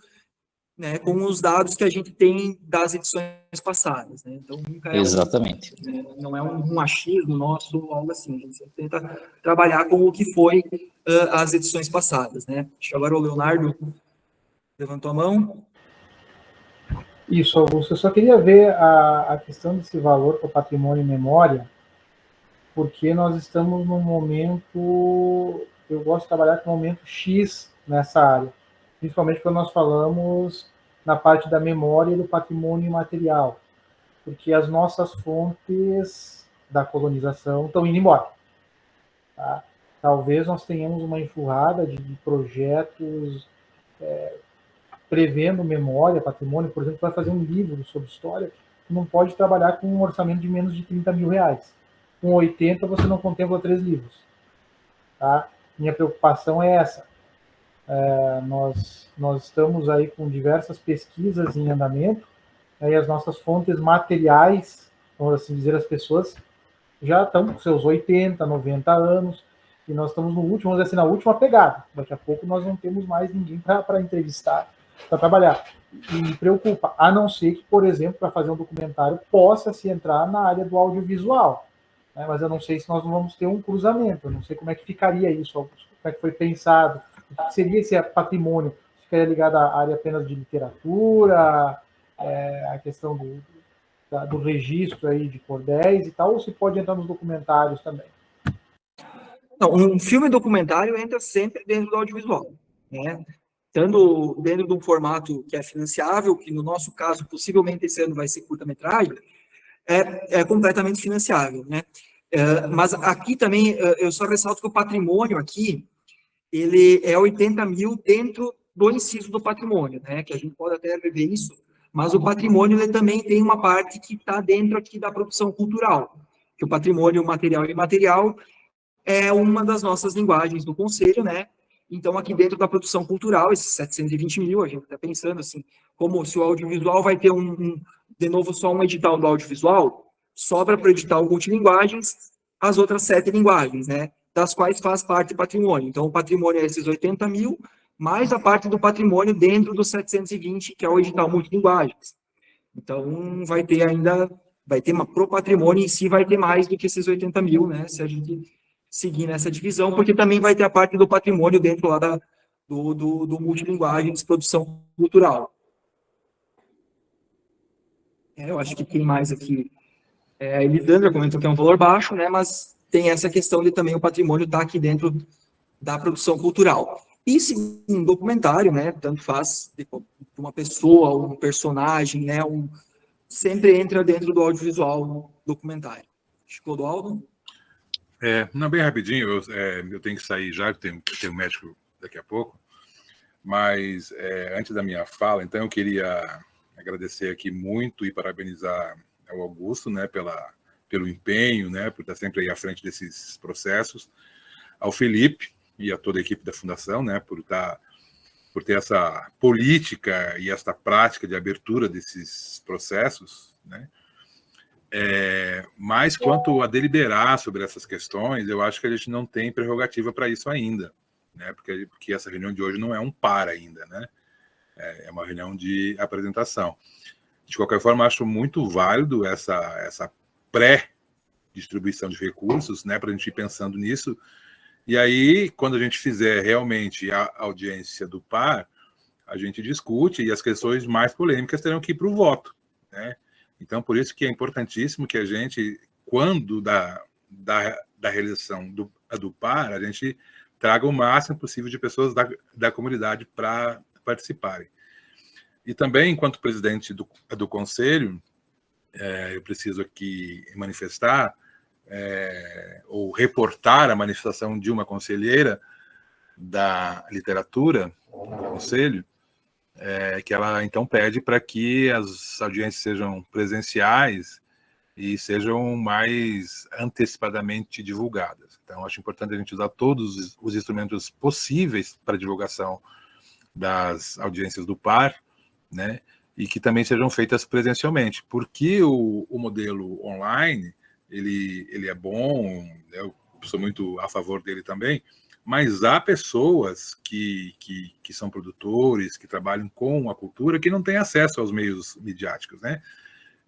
né, com os dados que a gente tem das edições passadas, né? Então, nunca Exatamente. não é um achismo nosso ou algo assim. A gente sempre tenta trabalhar com o que foi as edições passadas, né? Acho que agora o Leonardo levantou a mão. Isso, Augusto. Eu só queria ver a questão desse valor para o patrimônio e memória, porque nós estamos num momento, eu gosto de trabalhar com um momento X nessa área, principalmente quando nós falamos na parte da memória e do patrimônio imaterial, porque as nossas fontes da colonização estão indo embora. Tá? Talvez nós tenhamos uma enxurrada de projetos prevendo memória, patrimônio. Por exemplo, vai fazer um livro sobre história, não pode trabalhar com um orçamento de menos de 30 mil reais. Com 80 você não contempla 3 livros. Tá? Minha preocupação é essa. Nós estamos aí com diversas pesquisas em andamento, e as nossas fontes materiais, vamos assim dizer, as pessoas já estão com seus 80, 90 anos, e nós estamos no último, vamos dizer assim, na última pegada. Daqui a pouco nós não temos mais ninguém para entrevistar, para trabalhar. E me preocupa, a não ser que, por exemplo, para fazer um documentário, possa se entrar na área do audiovisual. Né? Mas eu não sei se nós não vamos ter um cruzamento, eu não sei como é que ficaria isso, como é que foi pensado, o que seria esse patrimônio? Ficaria ligado à área apenas de literatura, a questão do registro aí de cordéis e tal, ou se pode entrar nos documentários também? Não, um filme documentário entra sempre dentro do audiovisual, né? Estando dentro de um formato que é financiável, que no nosso caso, possivelmente esse ano vai ser curta-metragem, é completamente financiável, né? Mas aqui também, eu só ressalto que o patrimônio aqui, ele é 80 mil dentro do inciso do patrimônio, né? Que a gente pode até rever isso, mas o patrimônio ele também tem uma parte que está dentro aqui da produção cultural, que o patrimônio material e imaterial é uma das nossas linguagens do Conselho, né? Então, aqui dentro da produção cultural, esses 720 mil, a gente está pensando assim, como se o audiovisual vai ter de novo, só um edital do audiovisual, sobra para o edital multilinguagens as outras 7 linguagens, né? Das quais faz parte do patrimônio. Então, o patrimônio é esses 80 mil, mais a parte do patrimônio dentro dos 720, que é o edital multilinguagens. Então, vai ter pro patrimônio em si, vai ter mais do que esses 80 mil, né? Se a gente seguir nessa divisão, porque também vai ter a parte do patrimônio dentro lá do multilinguagens, produção cultural. Eu acho que tem mais aqui. A Elisandra comentou que é um valor baixo, né? Mas tem essa questão de também o patrimônio estar aqui dentro da produção cultural. E se um documentário, né? Tanto faz de uma pessoa, um personagem, né? Sempre entra dentro do audiovisual documentário. Clodoaldo? Não, bem rapidinho, eu tenho que sair já, eu tenho médico daqui a pouco, mas antes da minha fala, então eu queria agradecer aqui muito e parabenizar ao Augusto, né, pelo empenho, né, por estar sempre aí à frente desses processos, ao Felipe e a toda a equipe da Fundação, né, por ter essa política e essa prática de abertura desses processos, né. Mas quanto a deliberar sobre essas questões, eu acho que a gente não tem prerrogativa para isso ainda, né? Porque essa reunião de hoje não é um par ainda, né? É uma reunião de apresentação. De qualquer forma, acho muito válido essa pré-distribuição de recursos, né? Para a gente ir pensando nisso. E aí, quando a gente fizer realmente a audiência do par, a gente discute e as questões mais polêmicas terão que ir para o voto, né? Então, por isso que é importantíssimo que a gente, quando da realização do par, a gente traga o máximo possível de pessoas da comunidade para participarem. E também, enquanto presidente do Conselho, eu preciso aqui manifestar ou reportar a manifestação de uma conselheira da literatura do Conselho, que ela então pede para que as audiências sejam presenciais e sejam mais antecipadamente divulgadas. Então, acho importante a gente usar todos os instrumentos possíveis para divulgação das audiências do par, né, e que também sejam feitas presencialmente, porque o modelo online, ele é bom, eu sou muito a favor dele também, mas há pessoas que são produtores, que trabalham com a cultura, que não têm acesso aos meios midiáticos, né?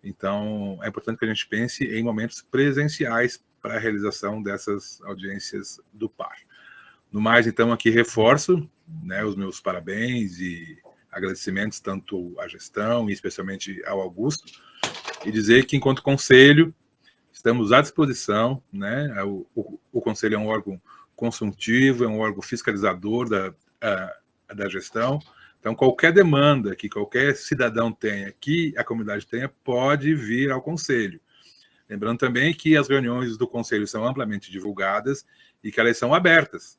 Então, é importante que a gente pense em momentos presenciais para a realização dessas audiências do par. No mais, então, aqui reforço, né, os meus parabéns e agradecimentos tanto à gestão e especialmente ao Augusto, e dizer que, enquanto conselho, estamos à disposição, né? O conselho é um órgão consultivo, é um órgão fiscalizador da gestão. Então, qualquer demanda que qualquer cidadão tenha, que a comunidade tenha, pode vir ao conselho. Lembrando também que as reuniões do conselho são amplamente divulgadas e que elas são abertas.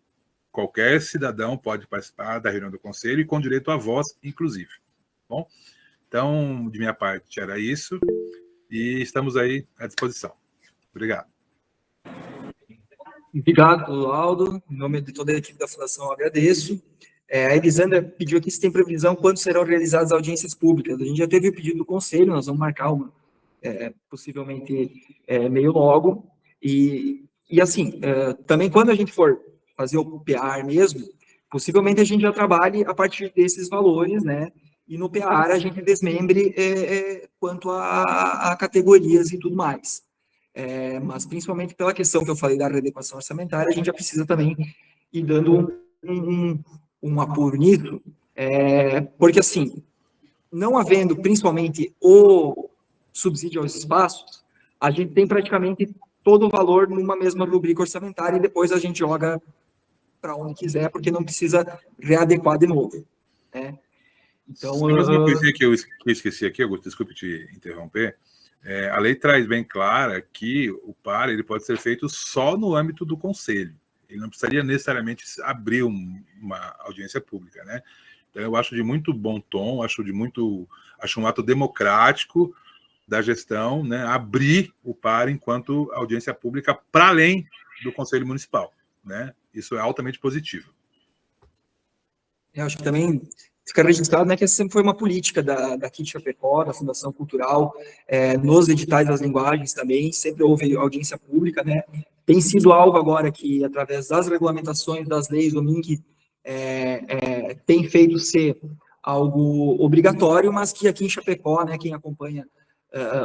Qualquer cidadão pode participar da reunião do conselho e com direito à voz, inclusive. Bom, então, de minha parte, era isso e estamos aí à disposição. Obrigado. Obrigado, Aldo. Em nome de toda a equipe da Fundação, eu agradeço. A Elisandra pediu aqui se tem previsão quando serão realizadas audiências públicas. A gente já teve o pedido do conselho, nós vamos marcar uma, possivelmente meio logo. E assim, também quando a gente for fazer o PAR mesmo, possivelmente a gente já trabalhe a partir desses valores, né? E no PAR a gente desmembre quanto a categorias e tudo mais. Mas principalmente pela questão que eu falei da readequação orçamentária, a gente já precisa também ir dando um apuro nisso, porque assim, não havendo principalmente o subsídio aos espaços, a gente tem praticamente todo o valor numa mesma rubrica orçamentária e depois a gente joga para onde quiser, porque não precisa readequar de novo, né? Então, mais uma coisinha que eu esqueci aqui, Augusto, desculpe te interromper. A lei traz bem clara que o PAR ele pode ser feito só no âmbito do conselho. Ele não precisaria necessariamente abrir uma audiência pública, né? Então, eu acho de muito bom tom, acho um ato democrático da gestão, né, abrir o PAR enquanto audiência pública para além do Conselho Municipal, né? Isso é altamente positivo. Eu acho que também fica registrado, né, que essa sempre foi uma política daqui de Chapecó, da Fundação Cultural, nos editais das linguagens também, sempre houve audiência pública, né? Tem sido algo agora que, através das regulamentações, das leis, o MINC tem feito ser algo obrigatório, mas que aqui em Chapecó, né, quem acompanha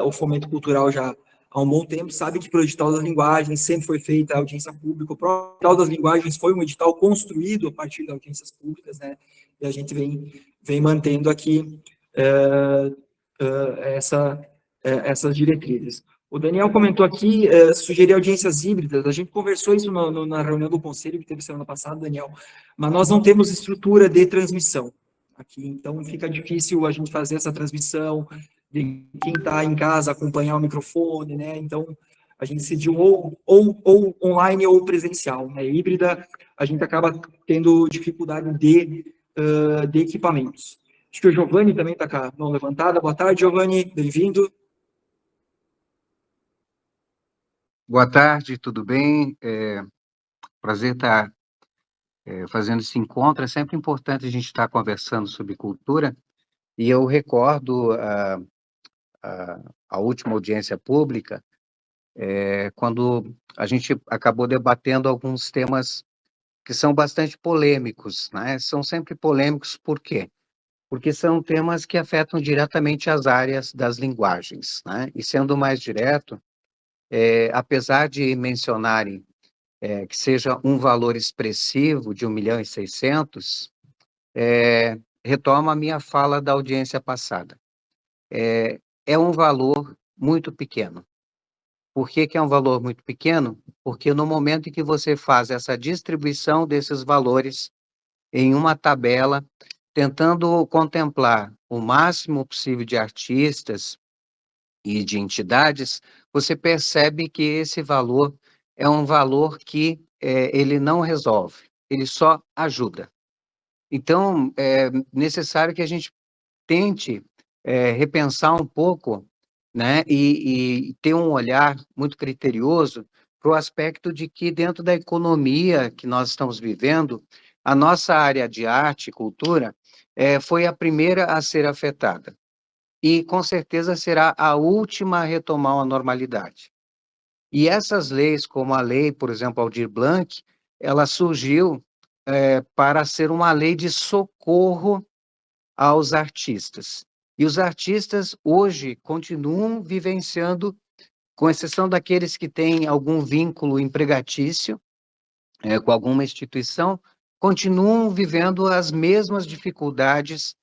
o fomento cultural já há um bom tempo, sabe que para o edital das linguagens sempre foi feita a audiência pública, o próprio edital das linguagens foi um edital construído a partir de audiências públicas, né, e a gente vem mantendo aqui essas diretrizes. O Daniel comentou aqui, sugerir audiências híbridas, a gente conversou isso na reunião do conselho que teve semana passada, Daniel, mas nós não temos estrutura de transmissão aqui, então fica difícil a gente fazer essa transmissão, de quem está em casa acompanhar o microfone, né? Então, a gente decidiu ou online ou presencial, né? Híbrida, a gente acaba tendo dificuldade de equipamentos. Acho que o Giovanni também está com a mão levantada. Boa tarde, Giovanni, bem-vindo. Boa tarde, tudo bem? Prazer estar fazendo esse encontro. É sempre importante a gente estar conversando sobre cultura, e eu recordo a última audiência pública, quando a gente acabou debatendo alguns temas que são bastante polêmicos, né? São sempre polêmicos, por quê? Porque são temas que afetam diretamente as áreas das linguagens, né? E sendo mais direto, apesar de mencionarem que seja um valor expressivo de 1.600.000, retoma a minha fala da audiência passada. É um valor muito pequeno. Por que é um valor muito pequeno? Porque no momento em que você faz essa distribuição desses valores em uma tabela, tentando contemplar o máximo possível de artistas e de entidades, você percebe que esse valor é um valor que ele não resolve, ele só ajuda. Então, é necessário que a gente tente repensar um pouco, né, e ter um olhar muito criterioso para o aspecto de que, dentro da economia que nós estamos vivendo, a nossa área de arte e cultura foi a primeira a ser afetada. E, com certeza, será a última a retomar a normalidade. E essas leis, como a lei, por exemplo, Aldir Blanc, ela surgiu para ser uma lei de socorro aos artistas. E os artistas hoje continuam vivenciando, com exceção daqueles que têm algum vínculo empregatício com alguma instituição, continuam vivendo as mesmas dificuldades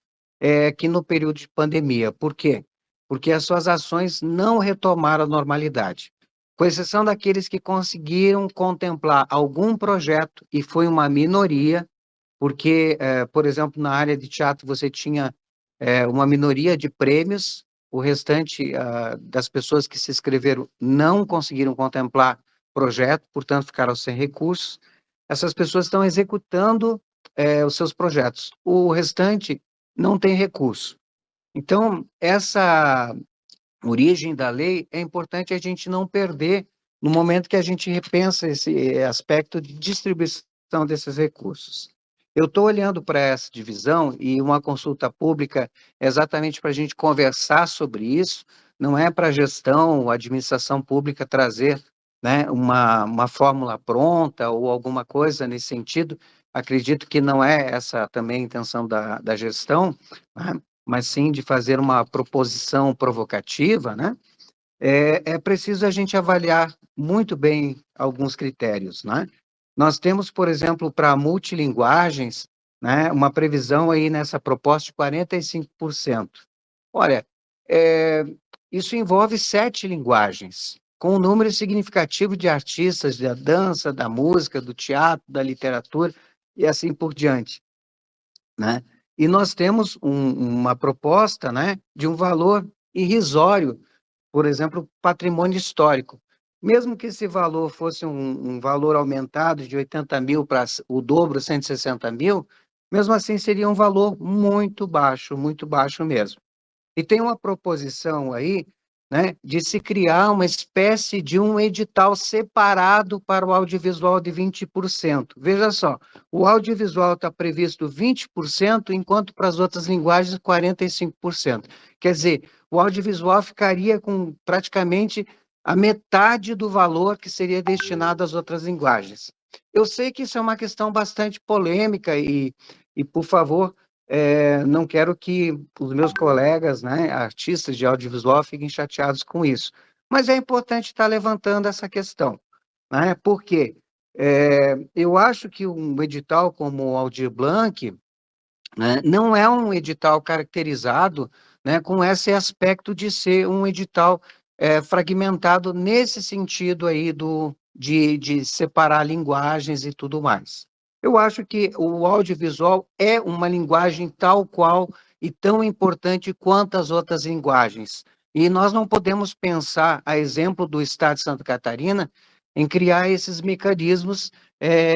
que no período de pandemia. Por quê? Porque as suas ações não retomaram a normalidade. Com exceção daqueles que conseguiram contemplar algum projeto, e foi uma minoria, porque, por exemplo, na área de teatro você tinha uma minoria de prêmios, o restante das pessoas que se inscreveram não conseguiram contemplar projeto, portanto ficaram sem recursos. Essas pessoas estão executando os seus projetos. O restante não tem recurso. Então, essa origem da lei é importante a gente não perder no momento que a gente repensa esse aspecto de distribuição desses recursos. Eu estou olhando para essa divisão e uma consulta pública é exatamente para a gente conversar sobre isso, não é para a gestão, a administração pública trazer, né, uma fórmula pronta ou alguma coisa nesse sentido. Acredito que não é essa também a intenção da gestão, né, mas sim de fazer uma proposição provocativa, né? É preciso a gente avaliar muito bem alguns critérios, né? Nós temos, por exemplo, para multilinguagens, né, uma previsão aí nessa proposta de 45%. Olha, isso envolve 7 linguagens, com um número significativo de artistas da dança, da música, do teatro, da literatura e assim por diante, né? E nós temos uma proposta, né, de um valor irrisório, por exemplo, patrimônio histórico. Mesmo que esse valor fosse um valor aumentado de 80 mil para o dobro, 160 mil, mesmo assim seria um valor muito baixo mesmo. E tem uma proposição aí, né, de se criar uma espécie de um edital separado para o audiovisual de 20%. Veja só, o audiovisual está previsto 20%, enquanto para as outras linguagens 45%. Quer dizer, o audiovisual ficaria com praticamente a metade do valor que seria destinado às outras linguagens. Eu sei que isso é uma questão bastante polêmica e por favor, não quero que os meus colegas, né, artistas de audiovisual, fiquem chateados com isso. Mas é importante estar levantando essa questão, né? Porque eu acho que um edital como o Aldir Blanc, né, não é um edital caracterizado, né, com esse aspecto de ser um edital fragmentado nesse sentido aí de separar linguagens e tudo mais. Eu acho que o audiovisual é uma linguagem tal qual e tão importante quanto as outras linguagens. E nós não podemos pensar, a exemplo do Estado de Santa Catarina, em criar esses mecanismos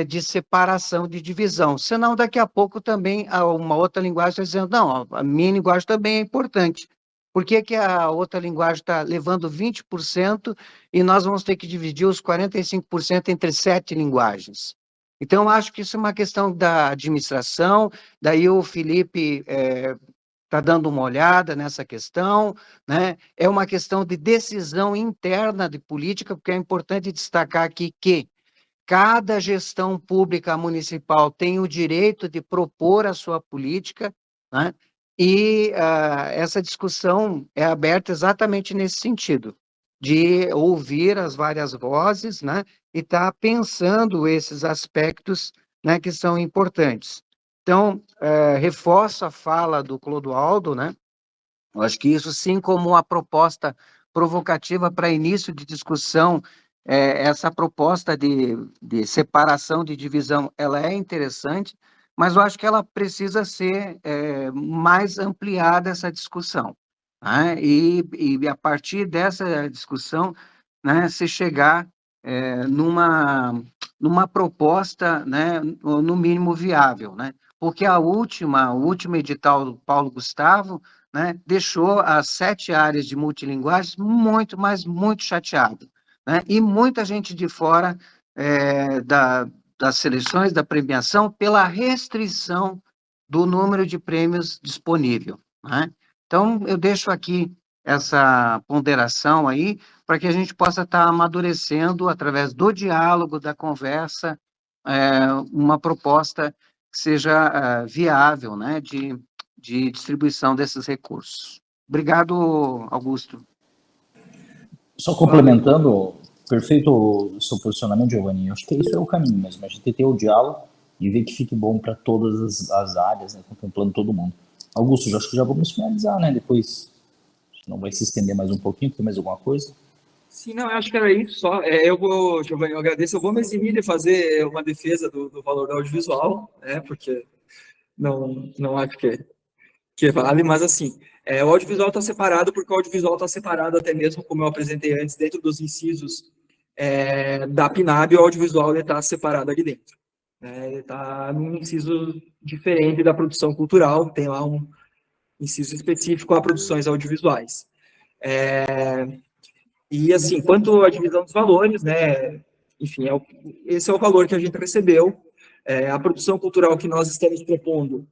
de separação, de divisão. Senão, daqui a pouco também uma outra linguagem está dizendo, não, a minha linguagem também é importante. Por que que a outra linguagem está levando 20% e nós vamos ter que dividir os 45% entre 7 linguagens? Então, eu acho que isso é uma questão da administração, daí o Felipe está dando uma olhada nessa questão, né? É uma questão de decisão interna de política, porque é importante destacar aqui que cada gestão pública municipal tem o direito de propor a sua política, né? E essa discussão é aberta exatamente nesse sentido, de ouvir as várias vozes, né? E estar pensando esses aspectos, né, que são importantes. Então, reforço a fala do Clodoaldo, né? Eu acho que isso, sim, como uma proposta provocativa para início de discussão, essa proposta de separação, de divisão, ela é interessante, mas eu acho que ela precisa ser mais ampliada, essa discussão, né? E a partir dessa discussão, né, se chegar numa proposta, né, no mínimo viável, né? Porque o último edital do Paulo Gustavo, né, deixou as 7 áreas de multilinguagens muito, mas muito chateado, né? E muita gente de fora das seleções, da premiação, pela restrição do número de prêmios disponível, né? Então, eu deixo aqui essa ponderação aí, para que a gente possa estar amadurecendo, através do diálogo, da conversa, uma proposta que seja viável, né, de distribuição desses recursos. Obrigado, Augusto. Só complementando, perfeito o seu posicionamento, Giovanni. Eu acho que isso é o caminho mesmo. A gente ter o diálogo e ver que fique bom para todas as áreas, né, contemplando todo mundo. Augusto, acho que já vamos finalizar, né? Depois, não vai se estender mais um pouquinho, tem mais alguma coisa? Sim, não, eu acho que era isso só. Giovanni, eu agradeço. Eu vou me eximir de fazer uma defesa do valor do audiovisual, né? Porque não acho que vale, mas assim, o audiovisual está separado porque o audiovisual está separado até mesmo, como eu apresentei antes, dentro dos incisos da PNAB, o audiovisual está separado ali dentro. Ele está num inciso diferente da produção cultural, tem lá um inciso específico a produções audiovisuais. E assim, quanto à divisão dos valores, né, enfim, esse é o valor que a gente recebeu. A produção cultural que nós estamos propondo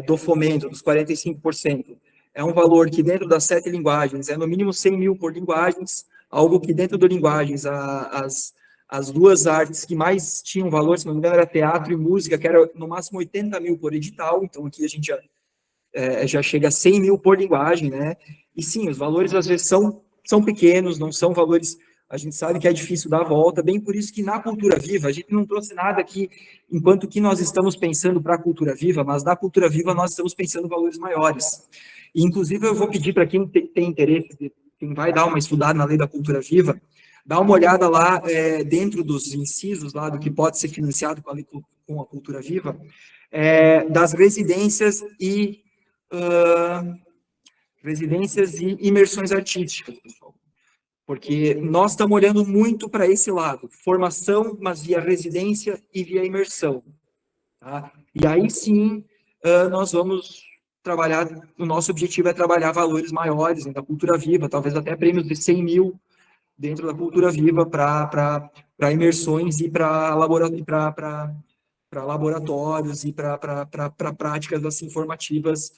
do fomento, dos 45%, é um valor que dentro das 7 linguagens é no mínimo 100 mil por linguagens, algo que dentro do linguagens, as duas artes que mais tinham valor, se não me engano, era teatro e música, que era no máximo 80 mil por edital, então aqui a gente já chega a 100 mil por linguagem, né? E sim, os valores às vezes são pequenos, não são valores, a gente sabe que é difícil dar a volta, bem por isso que na Cultura Viva, a gente não trouxe nada aqui, enquanto que nós estamos pensando para a Cultura Viva, mas na Cultura Viva nós estamos pensando em valores maiores. E, inclusive, eu vou pedir para quem tem interesse, quem vai dar uma estudada na Lei da Cultura Viva, dá uma olhada lá dentro dos incisos, lá do que pode ser financiado com a Cultura Viva, das residências e imersões artísticas, pessoal. Porque nós estamos olhando muito para esse lado, formação, mas via residência e via imersão. Tá? E aí sim, nós vamos trabalhar, o nosso objetivo é trabalhar valores maiores da Cultura Viva, talvez até prêmios de 100 mil dentro da Cultura Viva para imersões e para laboratórios e para práticas assim, formativas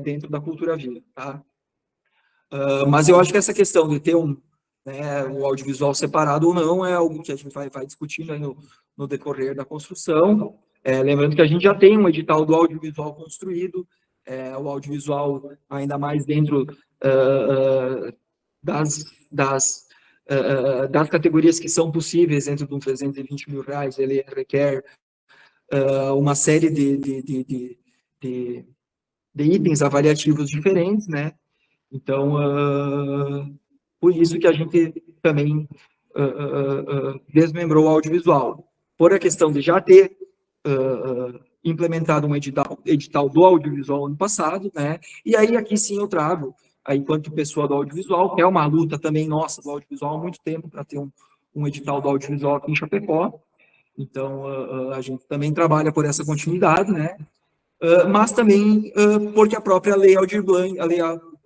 dentro da Cultura Viva. Tá? Mas eu acho que essa questão de ter o audiovisual separado ou não é algo que a gente vai discutindo aí no decorrer da construção. Lembrando que a gente já tem um edital do audiovisual construído, o audiovisual ainda mais dentro das categorias que são possíveis dentro de um 320 mil reais, ele requer uma série de itens avaliativos diferentes, né? Então, por isso que a gente também desmembrou o audiovisual. Por a questão de já ter implementado um edital do audiovisual ano passado, né? E aí aqui sim eu trago, aí, enquanto pessoa do audiovisual, que é uma luta também nossa do audiovisual há muito tempo para ter um edital do audiovisual aqui em Chapecó. Então, a gente também trabalha por essa continuidade, né? Mas também porque a própria lei Aldir Blanc,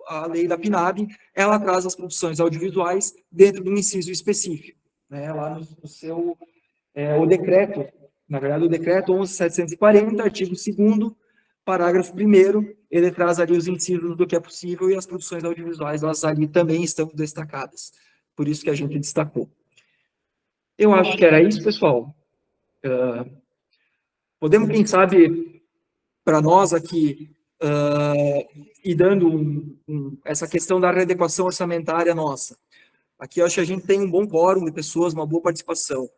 a lei da PNAB, ela traz as produções audiovisuais dentro de um inciso específico, né? Lá no seu o decreto, na verdade, o decreto 11.740, artigo 2º, parágrafo 1º, ele traz ali os incisos do que é possível e as produções audiovisuais, elas ali também estão destacadas. Por isso que a gente destacou. Eu acho que era isso, pessoal. Podemos, quem sabe, para nós aqui, e dando essa questão da readequação orçamentária nossa. Aqui eu acho que a gente tem um bom quórum de pessoas, uma boa participação.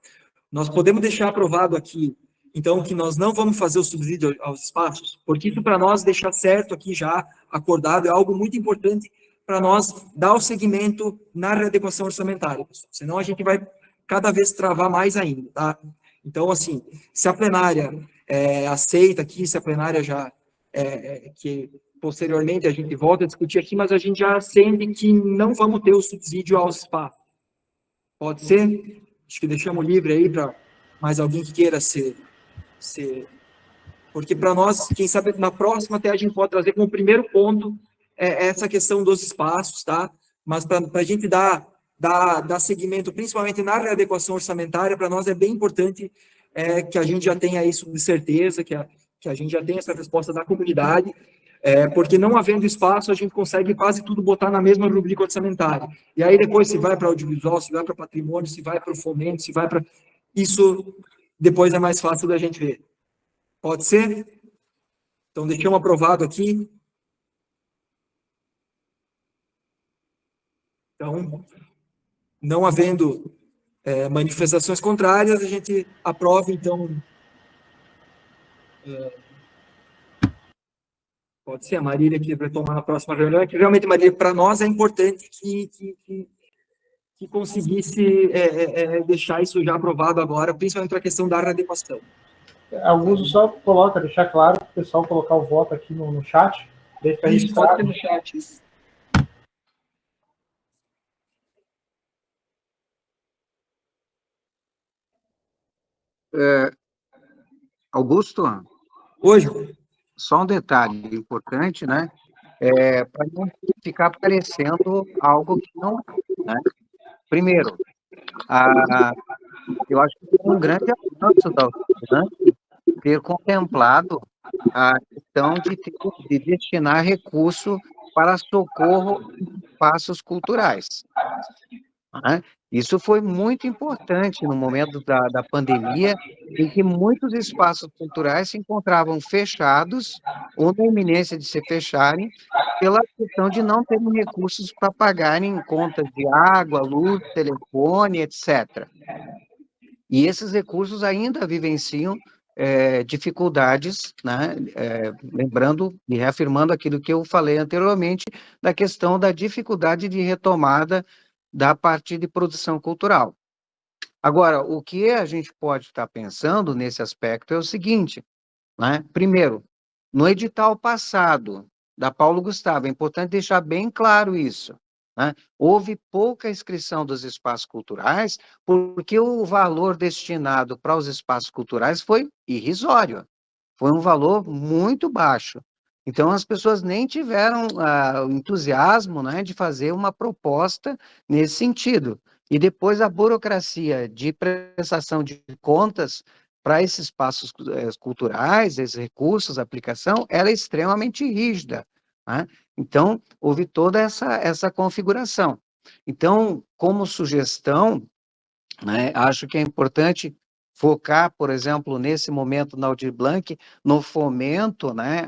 Nós podemos deixar aprovado aqui, então, que nós não vamos fazer o subsídio aos espaços, porque isso para nós deixar certo aqui já, acordado, é algo muito importante para nós dar o seguimento na readequação orçamentária, pessoal. Senão a gente vai cada vez travar mais ainda, tá? Então, assim, se a plenária aceita aqui, se a plenária já, que posteriormente a gente volta a discutir aqui, mas a gente já sente que não vamos ter o subsídio aos espaços. Pode ser? Acho que deixamos livre aí para mais alguém que queira ser... Porque para nós, quem sabe, na próxima até a gente pode trazer como primeiro ponto essa questão dos espaços, tá? Mas para a gente dar seguimento, principalmente na readequação orçamentária, para nós é bem importante que a gente já tenha isso de certeza, que a gente já tenha essa resposta da comunidade, porque não havendo espaço, a gente consegue quase tudo botar na mesma rubrica orçamentária. E aí depois se vai para audiovisual, se vai para patrimônio, se vai para o fomento, se vai para... Isso depois é mais fácil da gente ver. Pode ser? Então, deixamos aprovado aqui. Então, não havendo manifestações contrárias, a gente aprova, então... Pode ser a Marília que vai tomar na próxima reunião, que realmente, Marília, para nós é importante que conseguisse deixar isso já aprovado agora, principalmente para a questão da adequação. Augusto só coloca, deixar claro para o pessoal colocar o voto aqui no chat. Isso, pode ter no chat. Isso. Augusto, Hoje. Só um detalhe importante, né? Para não ficar parecendo algo que não é, né? Primeiro, eu acho que foi um grande avanço da UFBank ter contemplado a questão de destinar recurso para socorro em espaços culturais. Né? Isso foi muito importante no momento da pandemia, em que muitos espaços culturais se encontravam fechados, ou na iminência de se fecharem, pela questão de não terem recursos para pagarem contas de água, luz, telefone, etc. E esses recursos ainda vivenciam dificuldades, né? Lembrando e reafirmando aquilo que eu falei anteriormente, da questão da dificuldade de retomada da parte de produção cultural. Agora, o que a gente pode estar pensando nesse aspecto é o seguinte, né? Primeiro, no edital passado da Paulo Gustavo, é importante deixar bem claro isso, né? Houve pouca inscrição dos espaços culturais porque o valor destinado para os espaços culturais foi irrisório, foi um valor muito baixo. Então, as pessoas nem tiveram o entusiasmo, né, de fazer uma proposta nesse sentido. E depois a burocracia de prestação de contas para esses espaços culturais, esses recursos, a aplicação, era extremamente rígida. Né? Então, houve toda essa configuração. Então, como sugestão, né, acho que é importante focar, por exemplo, nesse momento na Aldir Blanc, no fomento, né,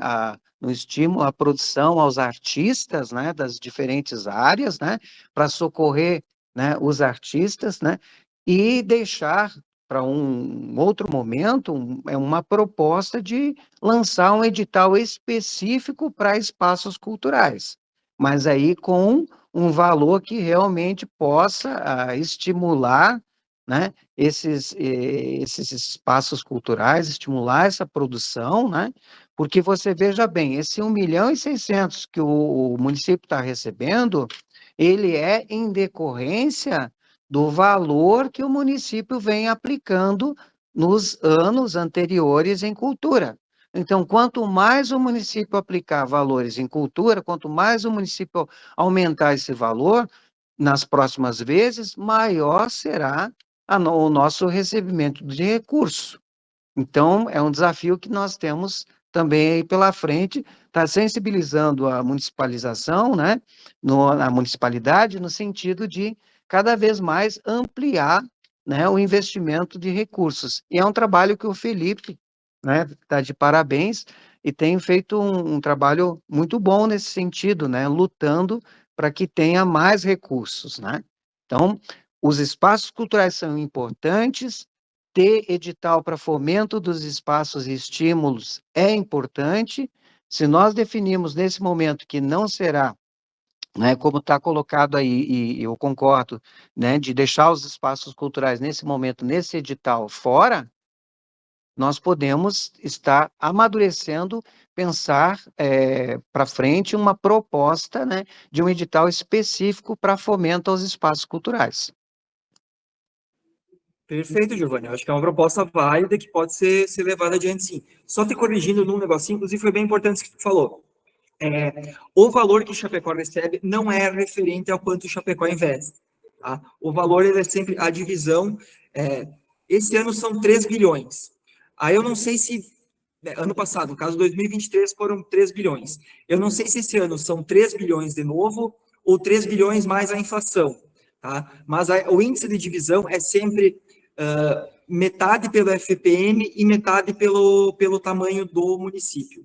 no estímulo à produção aos artistas, né, das diferentes áreas, né, para socorrer, né, os artistas, né, e deixar para um outro momento uma proposta de lançar um edital específico para espaços culturais, mas aí com um valor que realmente possa estimular, né, esses espaços culturais, estimular essa produção, né, porque você veja bem, esse 1.600.000 que o município está recebendo, ele é em decorrência do valor que o município vem aplicando nos anos anteriores em cultura. Então, quanto mais o município aplicar valores em cultura, quanto mais o município aumentar esse valor, nas próximas vezes, maior será o nosso recebimento de recurso. Então, é um desafio que nós temos também aí pela frente, está sensibilizando a municipalização, né, na municipalidade, no sentido de cada vez mais ampliar, né, o investimento de recursos. E é um trabalho que o Felipe, né, está de parabéns e tem feito um trabalho muito bom nesse sentido, né, lutando para que tenha mais recursos, né. Então, os espaços culturais são importantes, ter edital para fomento dos espaços e estímulos é importante. Se nós definimos nesse momento que não será, né, como está colocado aí, e eu concordo, né, de deixar os espaços culturais nesse momento, nesse edital fora, nós podemos estar amadurecendo, pensar para frente uma proposta, né, de um edital específico para fomento aos espaços culturais. Perfeito, Giovanni. Eu acho que é uma proposta válida que pode ser levada adiante, sim. Só te corrigindo num negocinho, inclusive foi bem importante isso que tu falou. O valor que o Chapecó recebe não é referente ao quanto o Chapecó investe. Tá? O valor ele é sempre a divisão. Esse ano são 3 bilhões. Aí eu não sei se... Ano passado, no caso 2023, foram 3 bilhões. Eu não sei se esse ano são 3 bilhões de novo ou 3 bilhões mais a inflação. Tá? Mas o índice de divisão é sempre metade pelo FPM e metade pelo tamanho do município.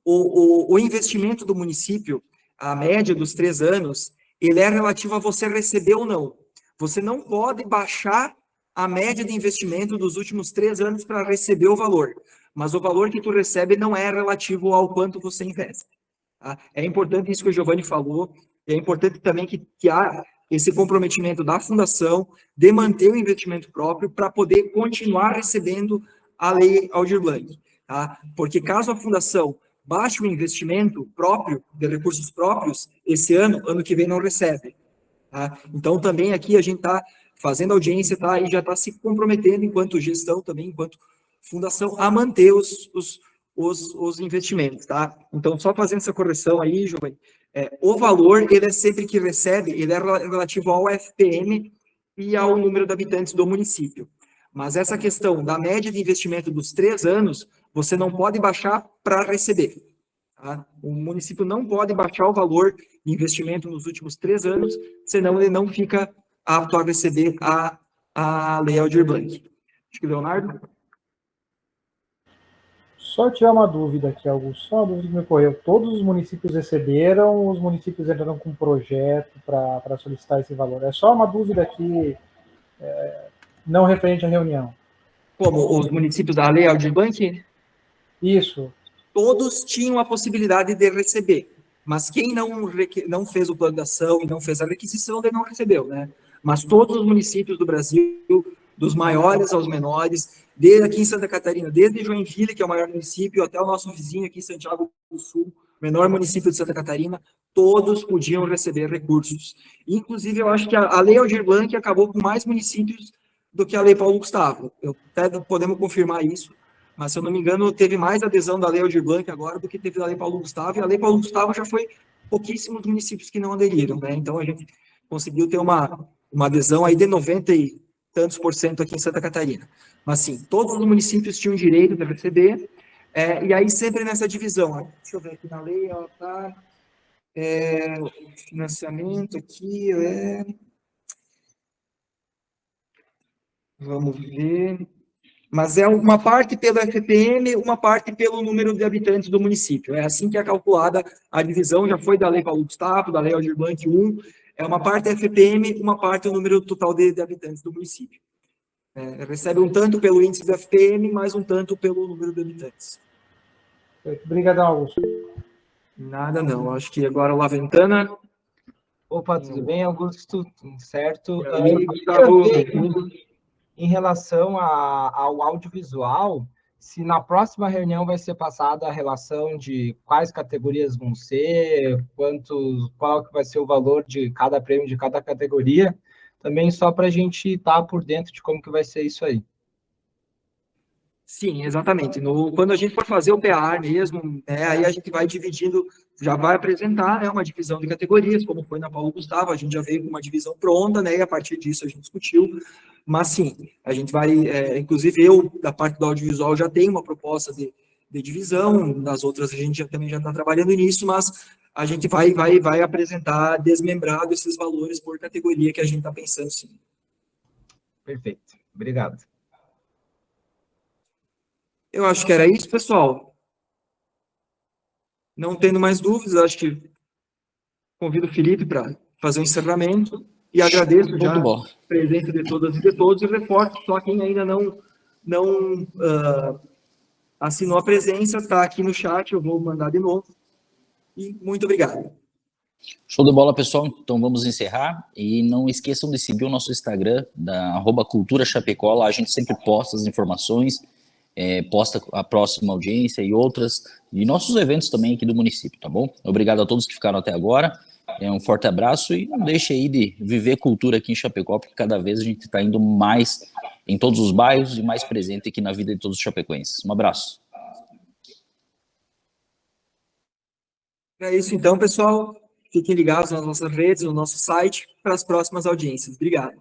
O investimento do município, a média dos 3 anos, ele é relativo a você receber ou não. Você não pode baixar a média de investimento dos últimos 3 anos para receber o valor, mas o valor que tu recebe não é relativo ao quanto você investe. Tá? É importante isso que o Giovanni falou, é importante também que há esse comprometimento da fundação de manter o investimento próprio para poder continuar recebendo a Lei Aldir Blanc. Tá? Porque caso a fundação baixe o investimento próprio, de recursos próprios, esse ano que vem não recebe. Tá? Então, também aqui a gente está fazendo audiência, tá? E já está se comprometendo, enquanto gestão também, enquanto fundação, a manter os investimentos. Tá? Então, só fazendo essa correção aí, Giovanni, o valor, ele é sempre que recebe, ele é relativo ao FPM e ao número de habitantes do município. Mas essa questão da média de investimento dos 3 anos, você não pode baixar para receber. Tá? O município não pode baixar o valor de investimento nos últimos 3 anos, senão ele não fica apto a receber a Lei Aldir Blanc. Acho que Leonardo? Só tirar uma dúvida aqui, Augusto, só uma dúvida que me ocorreu. Todos os municípios receberam, os municípios entraram com um projeto para solicitar esse valor? É só uma dúvida aqui, não referente à reunião. Como os municípios da Lei Aldir Blanc? Isso. Todos tinham a possibilidade de receber, mas quem não fez o plano de ação e não fez a requisição, ele não recebeu, né? Mas todos os municípios do Brasil, dos maiores aos menores, desde aqui em Santa Catarina, desde Joinville, que é o maior município, até o nosso vizinho aqui em Santiago do Sul, menor município de Santa Catarina, todos podiam receber recursos. Inclusive, eu acho que a Lei Aldir Blanc acabou com mais municípios do que a Lei Paulo Gustavo. Até podemos confirmar isso, mas, se eu não me engano, teve mais adesão da Lei Aldir Blanc agora do que teve da Lei Paulo Gustavo, e a Lei Paulo Gustavo já foi pouquíssimos municípios que não aderiram, né? Então, a gente conseguiu ter uma adesão aí de 90 e tantos % aqui em Santa Catarina. Mas, sim, todos os municípios tinham direito de receber, e aí sempre nessa divisão. Ó, deixa eu ver aqui na lei, ó, tá? Financiamento aqui, vamos ver... Mas é uma parte pelo FPM, uma parte pelo número de habitantes do município. É assim que é calculada a divisão, já foi da Lei Paulo Gustavo, da Lei Aldir Blanc 1, é uma parte FPM, uma parte o número total de habitantes do município. Recebe um tanto pelo índice do FPM, mais um tanto pelo número de habitantes. Obrigado, Augusto. Nada não, acho que agora o Laventana... Opa, tudo bem, Augusto? Tudo certo? Em relação ao audiovisual, se na próxima reunião vai ser passada a relação de quais categorias vão ser, qual que vai ser o valor de cada prêmio de cada categoria, também só para a gente estar por dentro de como que vai ser isso aí. Sim, exatamente. Quando a gente for fazer o PAR mesmo, aí a gente vai dividindo, já vai apresentar uma divisão de categorias, como foi na Paulo Gustavo, a gente já veio com uma divisão pronta, né, e a partir disso a gente discutiu. Mas sim, a gente vai, inclusive eu, da parte do audiovisual, já tenho uma proposta de divisão, nas outras a gente também já está trabalhando nisso, mas a gente vai apresentar desmembrado esses valores por categoria que a gente está pensando, sim. Perfeito, obrigado. Eu acho que era isso, pessoal. Não tendo mais dúvidas, acho que convido o Felipe para fazer o encerramento e agradeço já a presença de todas e de todos e reforço só quem ainda não assinou a presença, está aqui no chat, eu vou mandar de novo. E muito obrigado. Show de bola, pessoal. Então vamos encerrar. E não esqueçam de seguir o nosso Instagram, da @culturachapecó. Lá a gente sempre posta as informações, posta a próxima audiência e outras, e nossos eventos também aqui do município, tá bom? Obrigado a todos que ficaram até agora. Um forte abraço e não deixe aí de viver cultura aqui em Chapecó, porque cada vez a gente está indo mais em todos os bairros e mais presente aqui na vida de todos os chapecoenses. Um abraço. É isso então, pessoal. Fiquem ligados nas nossas redes, no nosso site, para as próximas audiências. Obrigado.